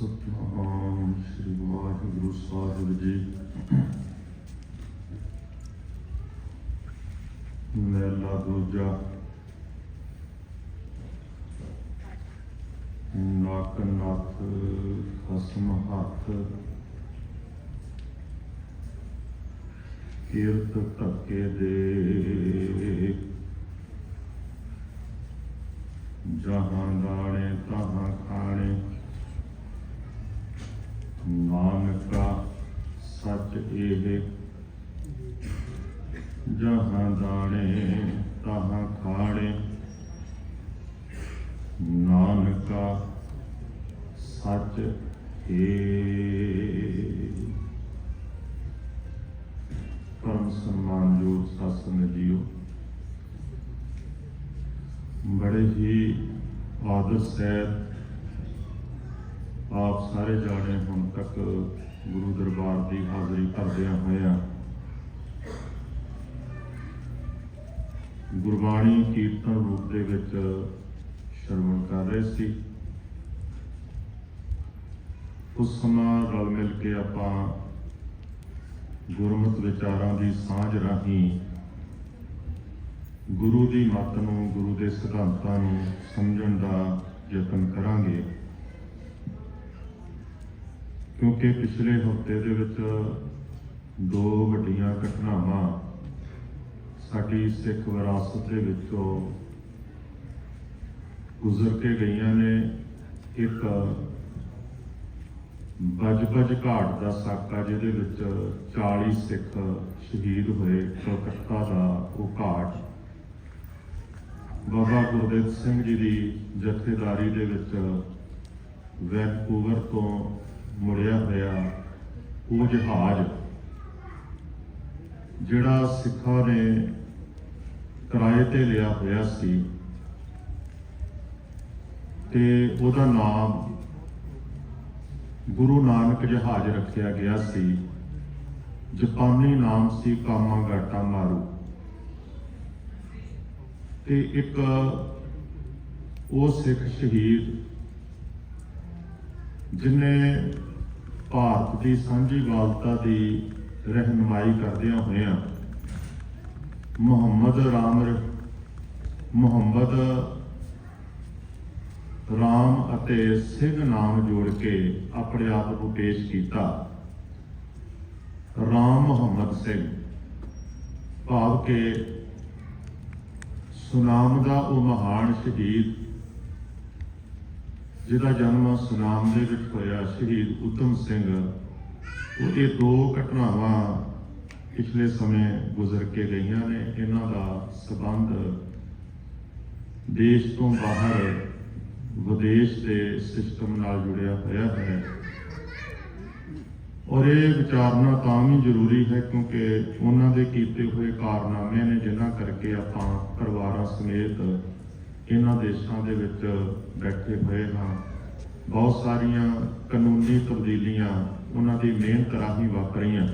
ਸਤਿਨਾਮ ਸ੍ਰੀ ਵਾਹਿਗੁਰੂ ਸਾਹਿਬ ਜੀ। ਮਹਿਲਾ ਦੂਜਾ। ਨੱਕ ਨੱਥ ਖਸਮ ਹੱਥ, ਕੀਰਤ ਧੱਕੇ ਦੇ। ਜਹਾਂ ਦਾਣੇ ਤਹਾਂ ਖਾਣੇ, ਨਾਨਕਾ ਸੱਚ ਇਹ। ਜਹਾਂ ਦਾਣੇ ਤਹਾਂ ਖਾਣੇ, ਨਾਨਕਾ ਸੱਚ ਏ। ਪਰਮ ਸਨਮਾਨਯੋਗ ਸਾਧ ਸੰਗਤ ਜੀਓ, ਬੜੇ ਹੀ ਆਦਰ ਸਹਿਤ ਆਪ ਸਾਰੇ ਜਾਣੇ ਹੁਣ ਤੱਕ ਗੁਰੂ ਦਰਬਾਰ ਦੀ ਹਾਜ਼ਰੀ ਭਰਦਿਆਂ ਹੋਇਆਂ ਗੁਰਬਾਣੀ ਕੀਰਤਨ ਰੂਪ ਦੇ ਵਿੱਚ ਸ਼ਰਵਣ ਕਰ ਰਹੇ ਸੀ। ਉਸ ਸਮਾਂ ਰਲ ਮਿਲ ਕੇ ਆਪਾਂ ਗੁਰਮਤਿ ਵਿਚਾਰਾਂ ਦੀ ਸਾਂਝ ਰਾਹੀਂ ਗੁਰੂ ਦੀ ਮੱਤ ਨੂੰ, ਗੁਰੂ ਦੇ ਸਿਧਾਂਤਾਂ ਨੂੰ ਸਮਝਣ ਦਾ ਯਤਨ ਕਰਾਂਗੇ। ਕਿਉਂਕਿ ਪਿਛਲੇ ਹਫ਼ਤੇ ਦੇ ਵਿੱਚ ਦੋ ਵੱਡੀਆਂ ਘਟਨਾਵਾਂ ਸਾਡੀ ਸਿੱਖ ਵਿਰਾਸਤ ਦੇ ਵਿੱਚੋਂ ਗੁਜ਼ਰ ਕੇ ਗਈਆਂ ਨੇ। ਇੱਕ ਬਜ ਘਾਟ ਦਾ ਸਾਕਾ, ਜਿਹਦੇ ਵਿੱਚ 40 ਸਿੱਖ ਸ਼ਹੀਦ ਹੋਏ। ਕਲਕੱਤਾ ਦਾ ਉਹ ਘਾਟ ਬਾਬਾ ਗੁਰਦੇਵ ਸਿੰਘ ਜੀ ਦੀ ਜਥੇਦਾਰੀ ਦੇ ਵਿੱਚ ਵੈਨਕੂਵਰ ਤੋਂ ਮੁੜਿਆ ਹੋਇਆ ਉਹ ਜਹਾਜ਼, ਜਿਹੜਾ ਸਿੱਖਾਂ ਨੇ ਕਿਰਾਏ ਤੇ ਲਿਆ ਹੋਇਆ ਸੀ ਤੇ ਉਹਦਾ ਨਾਮ ਗੁਰੂ ਨਾਨਕ ਜਹਾਜ਼ ਰੱਖਿਆ ਗਿਆ ਸੀ। ਜਾਪਾਨੀ ਨਾਮ ਸੀ ਕਾਮਾਗਾਟਾ ਮਾਰੂ। ਤੇ ਇੱਕ ਉਹ ਸਿੱਖ ਸ਼ਹੀਦ ਜਿਨੇ ਭਾਰਤ ਦੀ ਸਾਂਝੀਵਾਲਤਾ ਦੀ ਰਹਿਨੁਮਾਈ ਕਰਦਿਆਂ ਹੋਇਆਂ ਰਾਮ ਅਤੇ ਸਿੰਘ ਨਾਮ ਜੋੜ ਕੇ ਆਪਣੇ ਆਪ ਨੂੰ ਪੇਸ਼ ਕੀਤਾ। ਰਾਮ ਮੁਹੰਮਦ ਸਿੰਘ, ਭਾਵ ਕਿ ਸੁਨਾਮ ਦਾ ਉਹ ਮਹਾਨ ਸ਼ਹੀਦ ਜਿਹਦਾ ਜਨਮ ਸੁਨਾਮ ਦੇ ਵਿੱਚ ਹੋਇਆ, ਸ਼ਹੀਦ ਊਧਮ ਸਿੰਘ। ਉਹ ਇਹ ਦੋ ਘਟਨਾਵਾਂ ਪਿਛਲੇ ਸਮੇਂ ਗੁਜ਼ਰ ਕੇ ਗਈਆਂ ਨੇ। ਇਹਨਾਂ ਦਾ ਸੰਬੰਧ ਦੇਸ਼ ਤੋਂ ਬਾਹਰ ਵਿਦੇਸ਼ ਦੇ ਸਿਸਟਮ ਨਾਲ ਜੁੜਿਆ ਹੋਇਆ ਹੈ। ਔਰ ਇਹ ਵਿਚਾਰਨਾ ਤਾਂ ਵੀ ਜ਼ਰੂਰੀ ਹੈ ਕਿਉਂਕਿ ਉਹਨਾਂ ਦੇ ਕੀਤੇ ਹੋਏ ਕਾਰਨਾਮੇ ਨੇ ਜਿਨ੍ਹਾਂ ਕਰਕੇ ਆਪਾਂ ਪਰਿਵਾਰਾਂ ਸਮੇਤ ਇਹਨਾਂ ਦੇਸ਼ਾਂ ਦੇ ਵਿੱਚ ਬੈਠੇ ਹੋਏ ਹਾਂ। ਬਹੁਤ ਸਾਰੀਆਂ ਕਾਨੂੰਨੀ ਤਬਦੀਲੀਆਂ ਉਹਨਾਂ ਦੀ ਮਿਹਨਤ ਰਾਹੀਂ ਵਾਪਰੀਆਂ,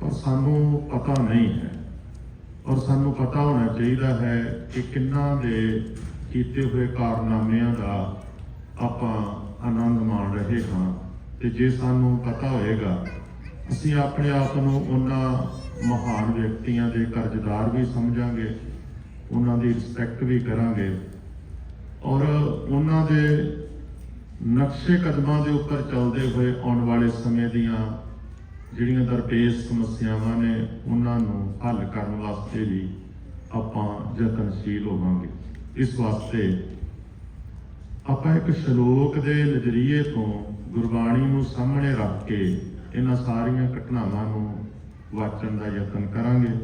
ਪਰ ਸਾਨੂੰ ਪਤਾ ਨਹੀਂ ਹੈ। ਔਰ ਸਾਨੂੰ ਪਤਾ ਹੋਣਾ ਚਾਹੀਦਾ ਹੈ ਕਿ ਕਿੰਨਾਂ ਦੇ ਕੀਤੇ ਹੋਏ ਕਾਰਨਾਮਿਆਂ ਦਾ ਆਪਾਂ ਆਨੰਦ ਮਾਣ ਰਹੇ ਹਾਂ। ਤੇ ਜੇ ਸਾਨੂੰ ਪਤਾ ਹੋਏਗਾ, ਅਸੀਂ ਆਪਣੇ ਆਪ ਨੂੰ ਉਹਨਾਂ ਮਹਾਨ ਵਿਅਕਤੀਆਂ ਦੇ ਕਰਜ਼ਦਾਰ ਵੀ ਸਮਝਾਂਗੇ, ਉਹਨਾਂ ਦੀ ਰਿਸਪੈਕਟ ਵੀ ਕਰਾਂਗੇ ਔਰ ਉਹਨਾਂ ਦੇ ਨਕਸ਼ੇ ਕਦਮਾਂ ਦੇ ਉੱਪਰ ਚੱਲਦੇ ਹੋਏ ਆਉਣ ਵਾਲੇ ਸਮੇਂ ਦੀਆਂ ਜਿਹੜੀਆਂ ਦਰਪੇਸ਼ ਸਮੱਸਿਆਵਾਂ ਨੇ ਉਹਨਾਂ ਨੂੰ ਹੱਲ ਕਰਨ ਵਾਸਤੇ ਵੀ ਆਪਾਂ ਯਤਨਸ਼ੀਲ ਹੋਵਾਂਗੇ। ਇਸ ਵਾਸਤੇ ਆਪਾਂ ਇੱਕ ਸ਼ਲੋਕ ਦੇ ਨਜ਼ਰੀਏ ਤੋਂ ਗੁਰਬਾਣੀ ਨੂੰ ਸਾਹਮਣੇ ਰੱਖ ਕੇ ਇਹਨਾਂ ਸਾਰੀਆਂ ਘਟਨਾਵਾਂ ਨੂੰ ਵਾਚਣ ਦਾ ਯਤਨ ਕਰਾਂਗੇ।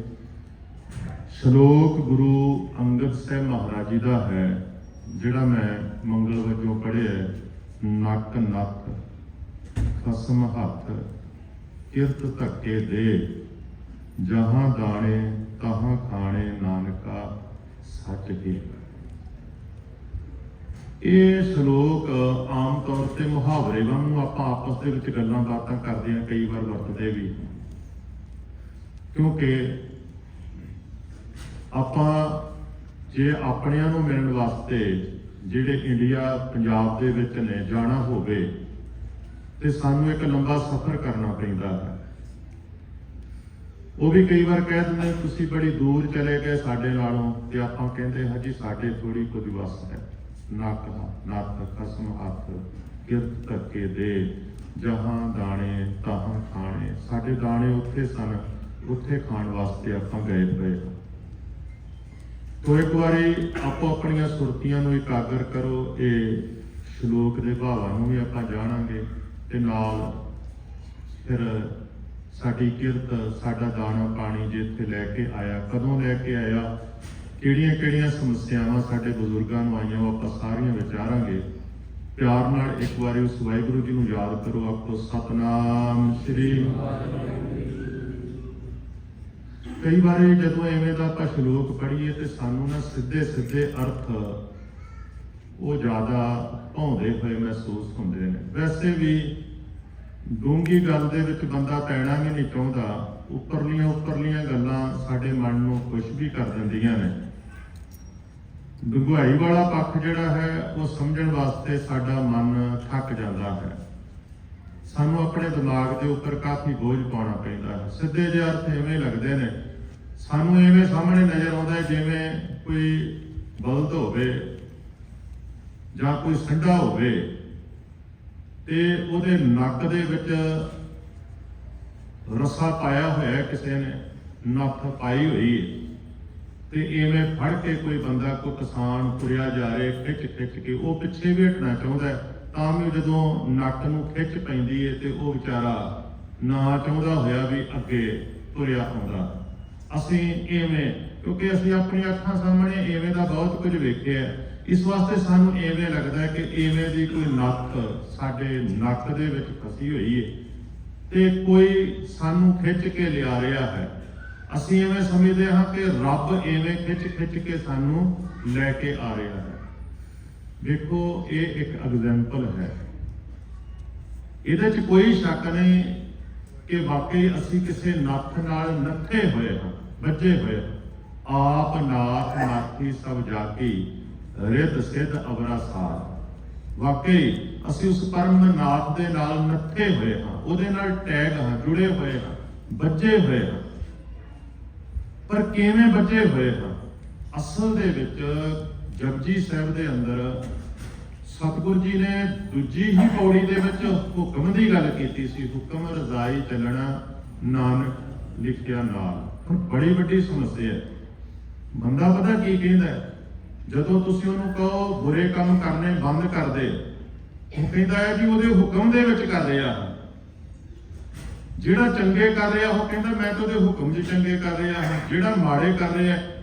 ਸ਼ਲੋਕ ਗੁਰੂ ਅੰਗਦ ਸਾਹਿਬ ਮਹਾਰਾਜ ਜੀ ਦਾ ਹੈ, ਜਿਹੜਾ ਮੈਂ ਮੰਗਲ ਵਜੋਂ ਪੜ੍ਹਿਆ। ਨੱਕ ਨੱਥ ਖਸਮ ਹੱਥ, ਕੀਰਤ ਧੱਕੇ ਦੇ। ਜਹਾਂ ਦਾਣੇ ਤਹਾਂ ਖਾਣੇ, ਨਾਨਕਾ ਸੱਚ ਏ। ਇਹ ਸ਼ਲੋਕ ਆਮ ਤੌਰ ਤੇ ਮੁਹਾਵਰੇ ਵਾਂਗੂ ਆਪਾਂ ਆਪਸ ਦੇ ਵਿੱਚ ਗੱਲਾਂ ਬਾਤਾਂ ਕਰਦੇ ਹਾਂ, ਕਈ ਵਾਰ ਵਰਤਦੇ ਵੀ, ਕਿਉਂਕਿ ਆਪਾਂ ਜੇ ਆਪਣਿਆਂ ਨੂੰ ਮਿਲਣ ਵਾਸਤੇ ਜਿਹੜੇ ਇੰਡੀਆ ਪੰਜਾਬ ਦੇ ਵਿੱਚ ਨੇ ਜਾਣਾ ਹੋਵੇ ਤੇ ਸਾਨੂੰ ਇੱਕ ਲੰਬਾ ਸਫ਼ਰ ਕਰਨਾ ਪੈਂਦਾ ਹੈ। ਉਹ ਵੀ ਕਈ ਵਾਰ ਕਹਿ ਦਿੰਦੇ ਤੁਸੀਂ ਬੜੀ ਦੂਰ ਚਲੇ ਗਏ ਸਾਡੇ ਨਾਲੋਂ, ਤੇ ਆਪਾਂ ਕਹਿੰਦੇ ਹਜੀ ਸਾਡੇ ਥੋੜੀ ਕੁਝ ਵਸ ਹੈ। ਨੱਕ ਖਸਮ ਹੱਥ ਕਿਰਤ ਕਰਕੇ ਦੇ, ਜਹਾਂ ਦਾਣੇ ਤਾਹਾਂ ਖਾਣੇ। ਸਾਡੇ ਦਾਣੇ ਉੱਥੇ ਸਨ, ਉੱਥੇ ਖਾਣ ਵਾਸਤੇ ਆਪਾਂ ਗਏ ਹੋਏ ਹਾਂ। ਤੋ ਇੱਕ ਵਾਰੀ ਆਪੋ ਆਪਣੀਆਂ ਸੁਰਤੀਆਂ ਨੂੰ ਇਕਾਗਰ ਕਰੋ। ਇਹ ਸ਼ਲੋਕ ਦੇ ਭਾਵਾਂ ਨੂੰ ਵੀ ਆਪਾਂ ਜਾਣਾਂਗੇ, ਤੇ ਨਾਲ ਫਿਰ ਸਾਡੀ ਕਿਰਤ, ਸਾਡਾ ਦਾਣਾ ਪਾਣੀ ਜਿੱਥੇ ਲੈ ਕੇ ਆਇਆ, ਕਦੋਂ ਲੈ ਕੇ ਆਇਆ, ਕਿਹੜੀਆਂ ਕਿਹੜੀਆਂ ਸਮੱਸਿਆਵਾਂ ਸਾਡੇ ਬਜ਼ੁਰਗਾਂ ਨੂੰ ਆਈਆਂ, ਉਹ ਆਪਾਂ ਸਾਰੀਆਂ ਵਿਚਾਰਾਂਗੇ। ਪਿਆਰ ਨਾਲ ਇੱਕ ਵਾਰੀ ਉਸ ਵਾਹਿਗੁਰੂ ਜੀ ਨੂੰ ਯਾਦ ਕਰੋ। ਆਪੋ ਸਤਨਾਮ ਸ੍ਰੀ। ਕਈ ਵਾਰੀ ਜਦੋਂ ਐਵੇਂ ਦਾ ਆਪਾਂ ਸ਼ਲੋਕ ਪੜ੍ਹੀਏ ਤੇ ਸਾਨੂੰ ਨਾ ਸਿੱਧੇ ਸਿੱਧੇ ਅਰਥ ਉਹ ਜ਼ਿਆਦਾ ਭਾਉਂਦੇ ਹੋਏ ਮਹਿਸੂਸ ਹੁੰਦੇ ਨੇ। ਵੈਸੇ ਵੀ ਡੂੰਘੀ ਗੱਲ ਦੇ ਵਿੱਚ ਬੰਦਾ ਪੈਣਾ ਵੀ ਨਹੀਂ ਚਾਹੁੰਦਾ। ਉੱਪਰਲੀਆਂ ਗੱਲਾਂ ਸਾਡੇ ਮਨ ਨੂੰ ਖੁਸ਼ ਵੀ ਕਰ ਦਿੰਦੀਆਂ ਨੇ। ਡੂੰਘਾਈ ਵਾਲਾ ਪੱਖ ਜਿਹੜਾ ਹੈ ਉਹ ਸਮਝਣ ਵਾਸਤੇ ਸਾਡਾ ਮਨ ਥੱਕ ਜਾਂਦਾ ਹੈ। ਸਾਨੂੰ ਆਪਣੇ ਦਿਮਾਗ ਦੇ ਉੱਪਰ ਕਾਫੀ ਬੋਝ ਪਾਉਣਾ ਪੈਂਦਾ ਹੈ। ਸਿੱਧੇ ਜਿਹੇ ਅਰਥ ਐਵੇਂ ਲੱਗਦੇ ਨੇ, ਸਾਨੂੰ ਐਵੇਂ ਸਾਹਮਣੇ ਨਜ਼ਰ ਆਉਂਦਾ ਜਿਵੇਂ ਕੋਈ ਬਲਦ ਹੋਵੇ ਜਾਂ ਕੋਈ ਸੰਡਾ ਹੋਵੇ ਤੇ ਉਹਦੇ ਨੱਕ ਦੇ ਵਿੱਚ ਰੱਸਾ ਪਾਇਆ ਹੋਇਆ, ਕਿਸੇ ਨੇ ਨੱਥ ਪਾਈ ਹੋਈ ਹੈ, ਤੇ ਐਵੇਂ ਫੜ ਕੇ ਕੋਈ ਬੰਦਾ, ਕੋਈ ਕਿਸਾਨ ਤੁਰਿਆ ਜਾ ਰਿਹਾ ਖਿੱਚ ਕੇ, ਉਹ ਪਿੱਛੇ ਵੀ ਹਟਣਾ ਚਾਹੁੰਦਾ, ਤਾਂ ਵੀ ਜਦੋਂ ਨੱਕ ਨੂੰ ਖਿੱਚ ਪੈਂਦੀ ਹੈ ਤੇ ਉਹ ਵਿਚਾਰਾ ਨਾ ਚਾਹੁੰਦਾ ਹੋਇਆ ਵੀ ਅੱਗੇ ਤੁਰਿਆ ਆਉਂਦਾ। ਅਸੀਂ ਐਵੇਂ, ਕਿਉਂਕਿ ਅਸੀਂ ਆਪਣੀਆਂ ਅੱਖਾਂ ਸਾਹਮਣੇ ਐਵੇਂ ਦਾ ਬਹੁਤ ਕੁਝ ਵੇਖਿਆ, ਇਸ ਵਾਸਤੇ ਸਾਨੂੰ ਐਵੇਂ ਲੱਗਦਾ ਹੈ ਕਿ ਐਵੇਂ ਦੀ ਕੋਈ ਨੱਥ ਸਾਡੇ ਨੱਕ ਦੇ ਵਿੱਚ ਫਸੀ ਹੋਈ ਹੈ ਤੇ ਕੋਈ ਸਾਨੂੰ ਖਿੱਚ ਕੇ ਲਿਆ ਰਿਹਾ ਹੈ। ਅਸੀਂ ਐਵੇਂ ਸਮਝਦੇ ਹਾਂ ਕਿ ਰੱਬ ਐਵੇਂ ਖਿੱਚ ਕੇ ਸਾਨੂੰ ਲੈ ਕੇ ਆ ਰਿਹਾ ਹੈ। ਵੇਖੋ, ਇਹ ਇੱਕ ਐਗਜ਼ਾਮਪਲ ਹੈ। ਇਹਦੇ 'ਚ ਕੋਈ ਸ਼ੱਕ ਨਹੀਂ ਕਿ ਵਾਕਈ ਅਸੀਂ ਕਿਸੇ ਨੱਥ ਨਾਲ ਨੱਥੇ ਹੋਏ ਹਾਂ, ਬੱਝੇ ਹੋਏ। ਆਪ ਨਾਥ ਨਾਥੀ ਸਭ ਜਾਤੀ, ਰਿੱਧ ਸਿੱਧ ਅਵਰਾ ਸਾਰ। ਵਾਕਈ ਅਸੀਂ ਉਸ ਪਰਮ ਨਾਥ ਦੇ ਨਾਲ ਨੱਥੇ ਹੋਏ ਹਾਂ, ਉਹਦੇ ਨਾਲ ਟੈਗ ਹਾਂ, ਜੁੜੇ ਹੋਏ ਹਾਂ, ਬੱਝੇ ਹੋਏ ਹਾਂ। ਪਰ ਕਿਵੇਂ ਬੱਝੇ ਹੋਏ ਹਾਂ? ਅਸਲ ਦੇ ਵਿੱਚ ਜਪਜੀ ਸਾਹਿਬ ਦੇ ਅੰਦਰ ਸਤਿਗੁਰੂ ਜੀ ਨੇ ਦੂਜੀ ਹੀ ਪੌੜੀ ਦੇ ਵਿੱਚ ਹੁਕਮ ਦੀ ਗੱਲ ਕੀਤੀ ਸੀ। ਹੁਕਮ ਰਜ਼ਾਈ ਚੱਲਣਾ ਨਾਨਕ ਲਿਖਿਆ ਨਾਲ। ਹੁਣ ਬੜੀ ਵੱਡੀ ਸਮੱਸਿਆ ਹੈ। ਬੰਦਾ ਪਤਾ ਕੀ ਕਹਿੰਦਾ, ਜਦੋਂ ਤੁਸੀਂ ਉਹਨੂੰ ਕਹੋ ਬੁਰੇ ਕੰਮ ਕਰਨੇ ਬੰਦ ਕਰ ਦੇ, ਉਹ ਕਹਿੰਦਾ ਹੈ ਜੀ ਉਹਦੇ ਹੁਕਮ ਦੇ ਵਿੱਚ ਕਰ ਰਿਹਾ। ਜਿਹੜਾ ਚੰਗੇ ਕਰ ਰਿਹਾ ਉਹ ਕਹਿੰਦਾ ਮੈਂ ਤਾਂ ਉਹਦੇ ਹੁਕਮ 'ਚ ਚੰਗੇ ਕਰ ਰਿਹਾ ਹਾਂ। ਜਿਹੜਾ ਮਾੜੇ ਕਰ ਰਿਹਾ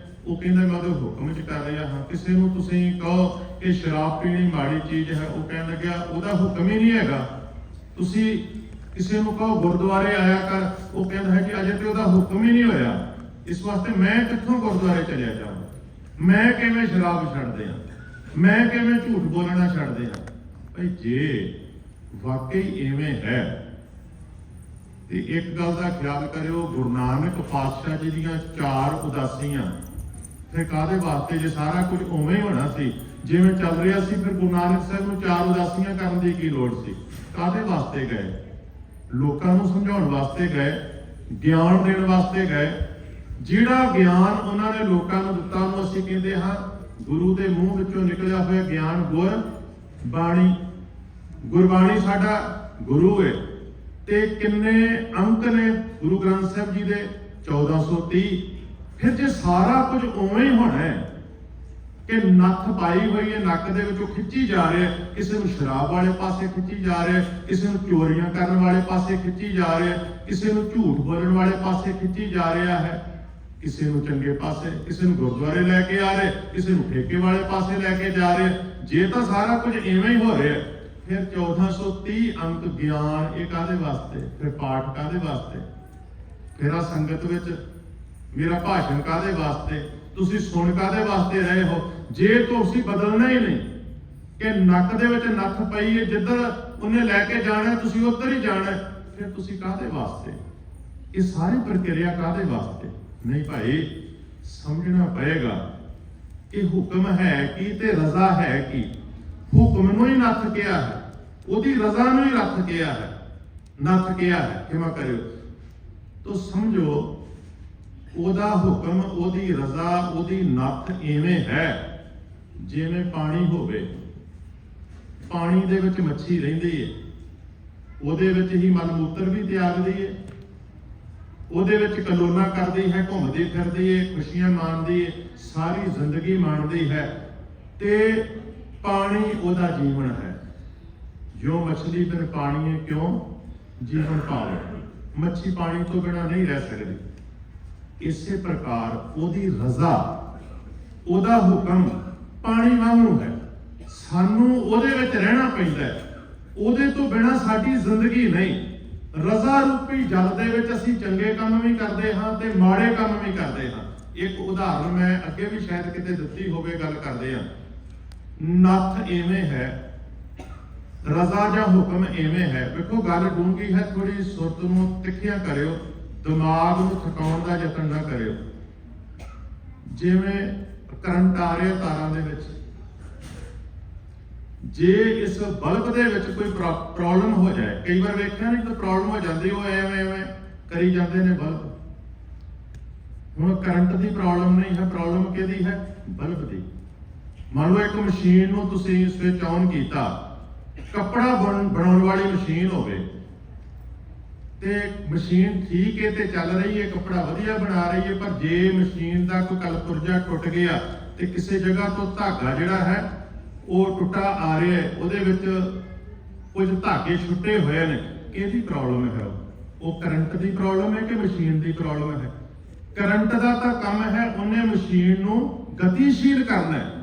ਉਹ ਕਹਿੰਦਾ ਮੈਂ ਉਹਦੇ ਹੁਕਮ 'ਚ ਕਰ ਰਿਹਾ ਹਾਂ। ਕਿਸੇ ਨੂੰ ਤੁਸੀਂ ਕਹੋ ਕਿ ਸ਼ਰਾਬ ਪੀਣੀ ਮਾੜੀ ਚੀਜ਼ ਹੈ, ਉਹ ਕਹਿਣ ਲੱਗਿਆ ਉਹਦਾ ਹੁਕਮ ਹੀ ਨਹੀਂ ਹੈਗਾ। ਤੁਸੀਂ ਕਿਸੇ ਨੂੰ ਕਹੋ ਗੁਰਦੁਆਰੇ ਆਇਆ ਕਰ, ਉਹ ਕਹਿੰਦਾ ਹੈ ਕਿ ਅਜੇ ਤੇ ਉਹਦਾ ਹੁਕਮ ਹੀ ਨਹੀਂ ਹੋਇਆ। ਇਸ ਵਾਸਤੇ ਮੈਂ ਕਿੱਥੋਂ ਗੁਰਦੁਆਰੇ ਚਲਿਆ ਜਾਵਾਂ? ਮੈਂ ਕਿਵੇਂ ਸ਼ਰਾਬ ਛੱਡ ਦਿਆਂ? ਮੈਂ ਕਿਵੇਂ ਝੂਠ ਬੋਲਣਾ ਛੱਡ ਦਿਆਂ? ਭਾਈ ਜੇ ਵਾਕਈ ਐਵੇਂ ਹੈ ਤੇ ਇੱਕ ਗੱਲ ਦਾ ਖਿਆਲ ਕਰਿਓ, ਗੁਰੂ ਨਾਨਕ ਪਾਤਸ਼ਾਹ ਜੀ ਦੀਆਂ 4 ਉਦਾਸੀਆਂ ਫਿਰ ਕਾਹਦੇ ਵਾਸਤੇ? ਜੇ ਸਾਰਾ ਕੁਝ ਉਵੇਂ ਹੀ ਹੋਣਾ ਸੀ ਜਿਵੇਂ ਚੱਲ ਰਿਹਾ ਸੀ, ਫਿਰ ਗੁਰੂ ਨਾਨਕ ਸਾਹਿਬ ਨੂੰ 4 ਉਦਾਸੀਆਂ ਕਰਨ ਦੀ ਕੀ ਲੋੜ ਸੀ? ਕਾਹਦੇ ਵਾਸਤੇ ਗਏ? ਲੋਕਾਂ ਨੂੰ ਸਮਝਾਉਣ ਵਾਸਤੇ ਗਏ, ਗਿਆਨ ਦੇਣ ਵਾਸਤੇ ਗਏ। ਜਿਹੜਾ ਗਿਆਨ ਉਹਨਾਂ ਨੇ ਲੋਕਾਂ ਨੂੰ ਦਿੱਤਾ ਉਹਨੂੰ ਅਸੀਂ ਕਹਿੰਦੇ ਹਾਂ ਗੁਰੂ ਦੇ ਮੂੰਹ ਵਿੱਚੋਂ ਨਿਕਲਿਆ ਹੋਇਆ ਗਿਆਨ, ਗੁਰਬਾਣੀ। ਗੁਰਬਾਣੀ ਸਾਡਾ ਗੁਰੂ ਹੈ। ਤੇ ਕਿੰਨੇ ਅੰਕ ਨੇ ਗੁਰੂ ਗ੍ਰੰਥ ਸਾਹਿਬ ਜੀ ਦੇ? 1430। ਫਿਰ ਜੇ ਸਾਰਾ ਕੁਝ ਉਵੇਂ ਹੀ ਹੋਣਾ ਹੈ ਕਿ ਨੱਥ ਪਾਈ ਹੋਈ ਹੈ, ਨੱਕ ਦੇ ਵਿੱਚੋਂ ਖਿੱਚੀ ਜਾ ਰਿਹਾ, ਕਿਸੇ ਨੂੰ ਸ਼ਰਾਬ ਵਾਲੇ ਪਾਸੇ ਖਿੱਚੀ ਜਾ ਰਿਹਾ, ਕਿਸੇ ਨੂੰ ਚੋਰੀਆਂ ਕਰਨ ਵਾਲੇ ਪਾਸੇ ਖਿੱਚੀ ਜਾ ਰਿਹਾ, ਕਿਸੇ ਨੂੰ ਝੂਠ ਬੋਲਣ ਵਾਲੇ ਪਾਸੇ ਖਿੱਚੀ ਜਾ ਰਿਹਾ ਹੈ, ਕਿਸੇ ਨੂੰ ਚੰਗੇ ਪਾਸੇ, ਕਿਸੇ ਨੂੰ ਗੁਰਦੁਆਰੇ ਲੈ ਕੇ ਆ ਰਹੇ, ਕਿਸੇ ਨੂੰ ਠੇਕੇ ਵਾਲੇ ਪਾਸੇ ਲੈ ਕੇ ਜਾ ਰਹੇ। ਜੇ ਤਾਂ ਸਾਰਾ ਕੁਝ ਇਵੇਂ ਹੀ ਹੋ ਰਿਹਾ, ਫਿਰ 1430 ਅੰਕ ਗਿਆਨ ਇਹ ਕਾਹਦੇ ਵਾਸਤੇ? ਫਿਰ ਪਾਠ ਕਾਹਦੇ ਵਾਸਤੇ? ਫਿਰ ਆ ਸੰਗਤ ਵਿੱਚ ਮੇਰਾ ਭਾਸ਼ਣ ਕਾਹਦੇ ਵਾਸਤੇ? ਤੁਸੀਂ ਸੁਣ ਕਾਹਦੇ ਵਾਸਤੇ ਰਹੇ ਹੋ? ਜੇ ਤੁਸੀਂ ਬਦਲਣਾ ਹੀ ਨਹੀਂ ਕਿ ਨੱਕ ਦੇ ਵਿੱਚ ਨੱਥ ਪਈ ਹੈ, ਜਿੱਧਰ ਉਹਨੇ ਲੈ ਕੇ ਜਾਣਾ ਤੁਸੀਂ ਉੱਧਰ ਹੀ ਜਾਣਾ, ਫਿਰ ਤੁਸੀਂ ਕਾਹਦੇ ਵਾਸਤੇ? ਇਹ ਸਾਰੀ ਪ੍ਰਕਿਰਿਆ ਕਾਹਦੇ ਵਾਸਤੇ? ਨਹੀਂ ਭਾਈ, ਸਮਝਣਾ ਪਏਗਾ ਇਹ ਹੁਕਮ ਹੈ ਕੀ ਤੇ ਰਜ਼ਾ ਹੈ ਕੀ। ਹੁਕਮ ਨੂੰ ਹੀ ਨੱਥ ਕਿਹਾ ਹੈ, ਉਹਦੀ ਰਜ਼ਾ ਨੂੰ ਹੀ ਨੱਥ ਕਿਹਾ ਹੈ ਕਿਵੇਂ ਕਰਿਓ। ਤੋ ਸਮਝੋ ਉਹਦਾ ਹੁਕਮ, ਉਹਦੀ ਰਜ਼ਾ, ਉਹਦੀ ਨੱਥ ਇਵੇਂ ਹੈ ਜਿਵੇਂ ਪਾਣੀ ਹੋਵੇ। ਪਾਣੀ ਦੇ ਵਿੱਚ ਮੱਛੀ ਰਹਿੰਦੀ ਹੈ, ਉਹਦੇ ਵਿੱਚ ਹੀ ਮਲ ਮੂਤਰ ਵੀ ਤਿਆਗਦੀ ਹੈ, ਉਹਦੇ ਵਿੱਚ ਕਲੋਨਾ ਕਰਦੀ ਹੈ, ਘੁੰਮਦੀ ਫਿਰਦੀ ਹੈ, ਖੁਸ਼ੀਆਂ ਮਾਣਦੀ ਹੈ, ਸਾਰੀ ਜ਼ਿੰਦਗੀ ਮਾਣਦੀ ਹੈ, ਤੇ ਪਾਣੀ ਉਹਦਾ ਜੀਵਨ ਹੈ। ਜੋ ਮਛਲੀ ਬਿਨ ਪਾਣੀ ਹੈ ਕਿਉਂ ਜੀਵਨ ਪਾਵੇ। ਮੱਛੀ ਪਾਣੀ ਤੋਂ ਬਿਨਾਂ ਨਹੀਂ ਰਹਿ ਸਕਦੀ। ਇਸੇ ਪ੍ਰਕਾਰ ਉਹਦੀ ਰਜ਼ਾ, ਉਹਦਾ ਹੁਕਮ ਪਾਣੀ ਵਾਂਗੂ ਹੈ। ਸਾਨੂੰ ਉਹਦੇ ਵਿੱਚ ਰਹਿਣਾ ਪੈਂਦਾ ਹੈ, ਉਹਦੇ ਤੋਂ ਬਿਨਾਂ ਸਾਡੀ ਜ਼ਿੰਦਗੀ ਨਹੀਂ। ਰਜ਼ਾ ਰੂਪੀ ਜਲ ਦੇ ਵਿੱਚ ਅਸੀਂ ਚੰਗੇ ਕੰਮ ਵੀ ਕਰਦੇ ਹਾਂ ਤੇ ਮਾੜੇ ਕੰਮ ਵੀ ਕਰਦੇ ਹਾਂ। ਇੱਕ ਉਦਾਹਰਨ ਮੈਂ ਅੱਗੇ ਵੀ ਸ਼ਾਇਦ ਕਿਤੇ ਦਿੱਤੀ ਹੋਵੇ, ਗੱਲ ਕਰਦੇ ਹਾਂ। ਨੱਥ ਇਵੇਂ ਹੈ, ਰਜ਼ਾ ਜਾਂ ਹੁਕਮ ਇਵੇਂ ਹੈ। ਵੇਖੋ ਗੱਲ ਡੂੰਘੀ ਹੈ, ਥੋੜੀ ਸੁਰਤ ਨੂੰ ਤਿੱਖਿਆ ਕਰਿਓ, ਦਿਮਾਗ ਨੂੰ ਥਕਾਉਣ ਦਾ ਯਤਨ ਨਾ ਕਰਿਓ। ਜਿਵੇਂ ਕਰੰਟ ਆ ਰਿਹਾ ਤਾਰਾਂ ਦੇ ਵਿੱਚ, ਜੇ ਇਸ ਬਲਬ ਦੇ ਵਿੱਚ ਕੋਈ ਪ੍ਰੋਬਲਮ ਹੋ ਜਾਏ, ਕਈ ਵਾਰ ਵੇਖਿਆ ਨਹੀਂ ਤਾਂ ਪ੍ਰੋਬਲਮ ਹੋ ਜਾਂਦੀ, ਉਹ ਐਵੇਂ ਕਰੀ ਜਾਂਦੇ ਨੇ ਬਲਬ। ਹੁਣ ਕਰੰਟ ਦੀ ਪ੍ਰੋਬਲਮ ਨਹੀਂ ਹੈ, ਪ੍ਰੋਬਲਮ ਕਿਹਦੀ ਹੈ? ਬਲਬ ਦੀ। ਮੰਨ ਲਓ ਇੱਕ ਮਸ਼ੀਨ ਨੂੰ ਤੁਸੀਂ ਸਵਿਚ ਆਨ ਕੀਤਾ, ਕੱਪੜਾ ਬਣਾਉਣ ਵਾਲੀ ਮਸ਼ੀਨ ਹੋਵੇ, ਤੇ ਮਸ਼ੀਨ ਠੀਕ ਹੈ ਤੇ ਚੱਲ ਰਹੀ ਹੈ, ਕੱਪੜਾ ਵਧੀਆ ਬਣਾ ਰਹੀ ਹੈ, ਪਰ ਜੇ ਮਸ਼ੀਨ ਦਾ ਕੋਈ ਕਲਪੁਰਜਾ ਟੁੱਟ ਗਿਆ ਤੇ ਕਿਸੇ ਜਗ੍ਹਾ ਤੋਂ ਧਾਗਾ ਜਿਹੜਾ ਹੈ ਉਹ ਟੁੱਟਾ ਆ ਰਿਹਾ ਹੈ, ਉਹਦੇ ਵਿੱਚ ਕੁਝ ਧਾਗੇ ਛੁੱਟੇ ਹੋਏ ਨੇ, ਕਿਹਦੀ ਪ੍ਰੋਬਲਮ ਹੈ? ਉਹ ਕਰੰਟ ਦੀ ਪ੍ਰੋਬਲਮ ਹੈ ਕਿ ਮਸ਼ੀਨ ਦੀ ਪ੍ਰੋਬਲਮ ਹੈ? ਕਰੰਟ ਦਾ ਤਾਂ ਕੰਮ ਹੈ ਉਹਨੇ ਮਸ਼ੀਨ ਨੂੰ ਗਤੀਸ਼ੀਲ ਕਰਨਾ ਹੈ।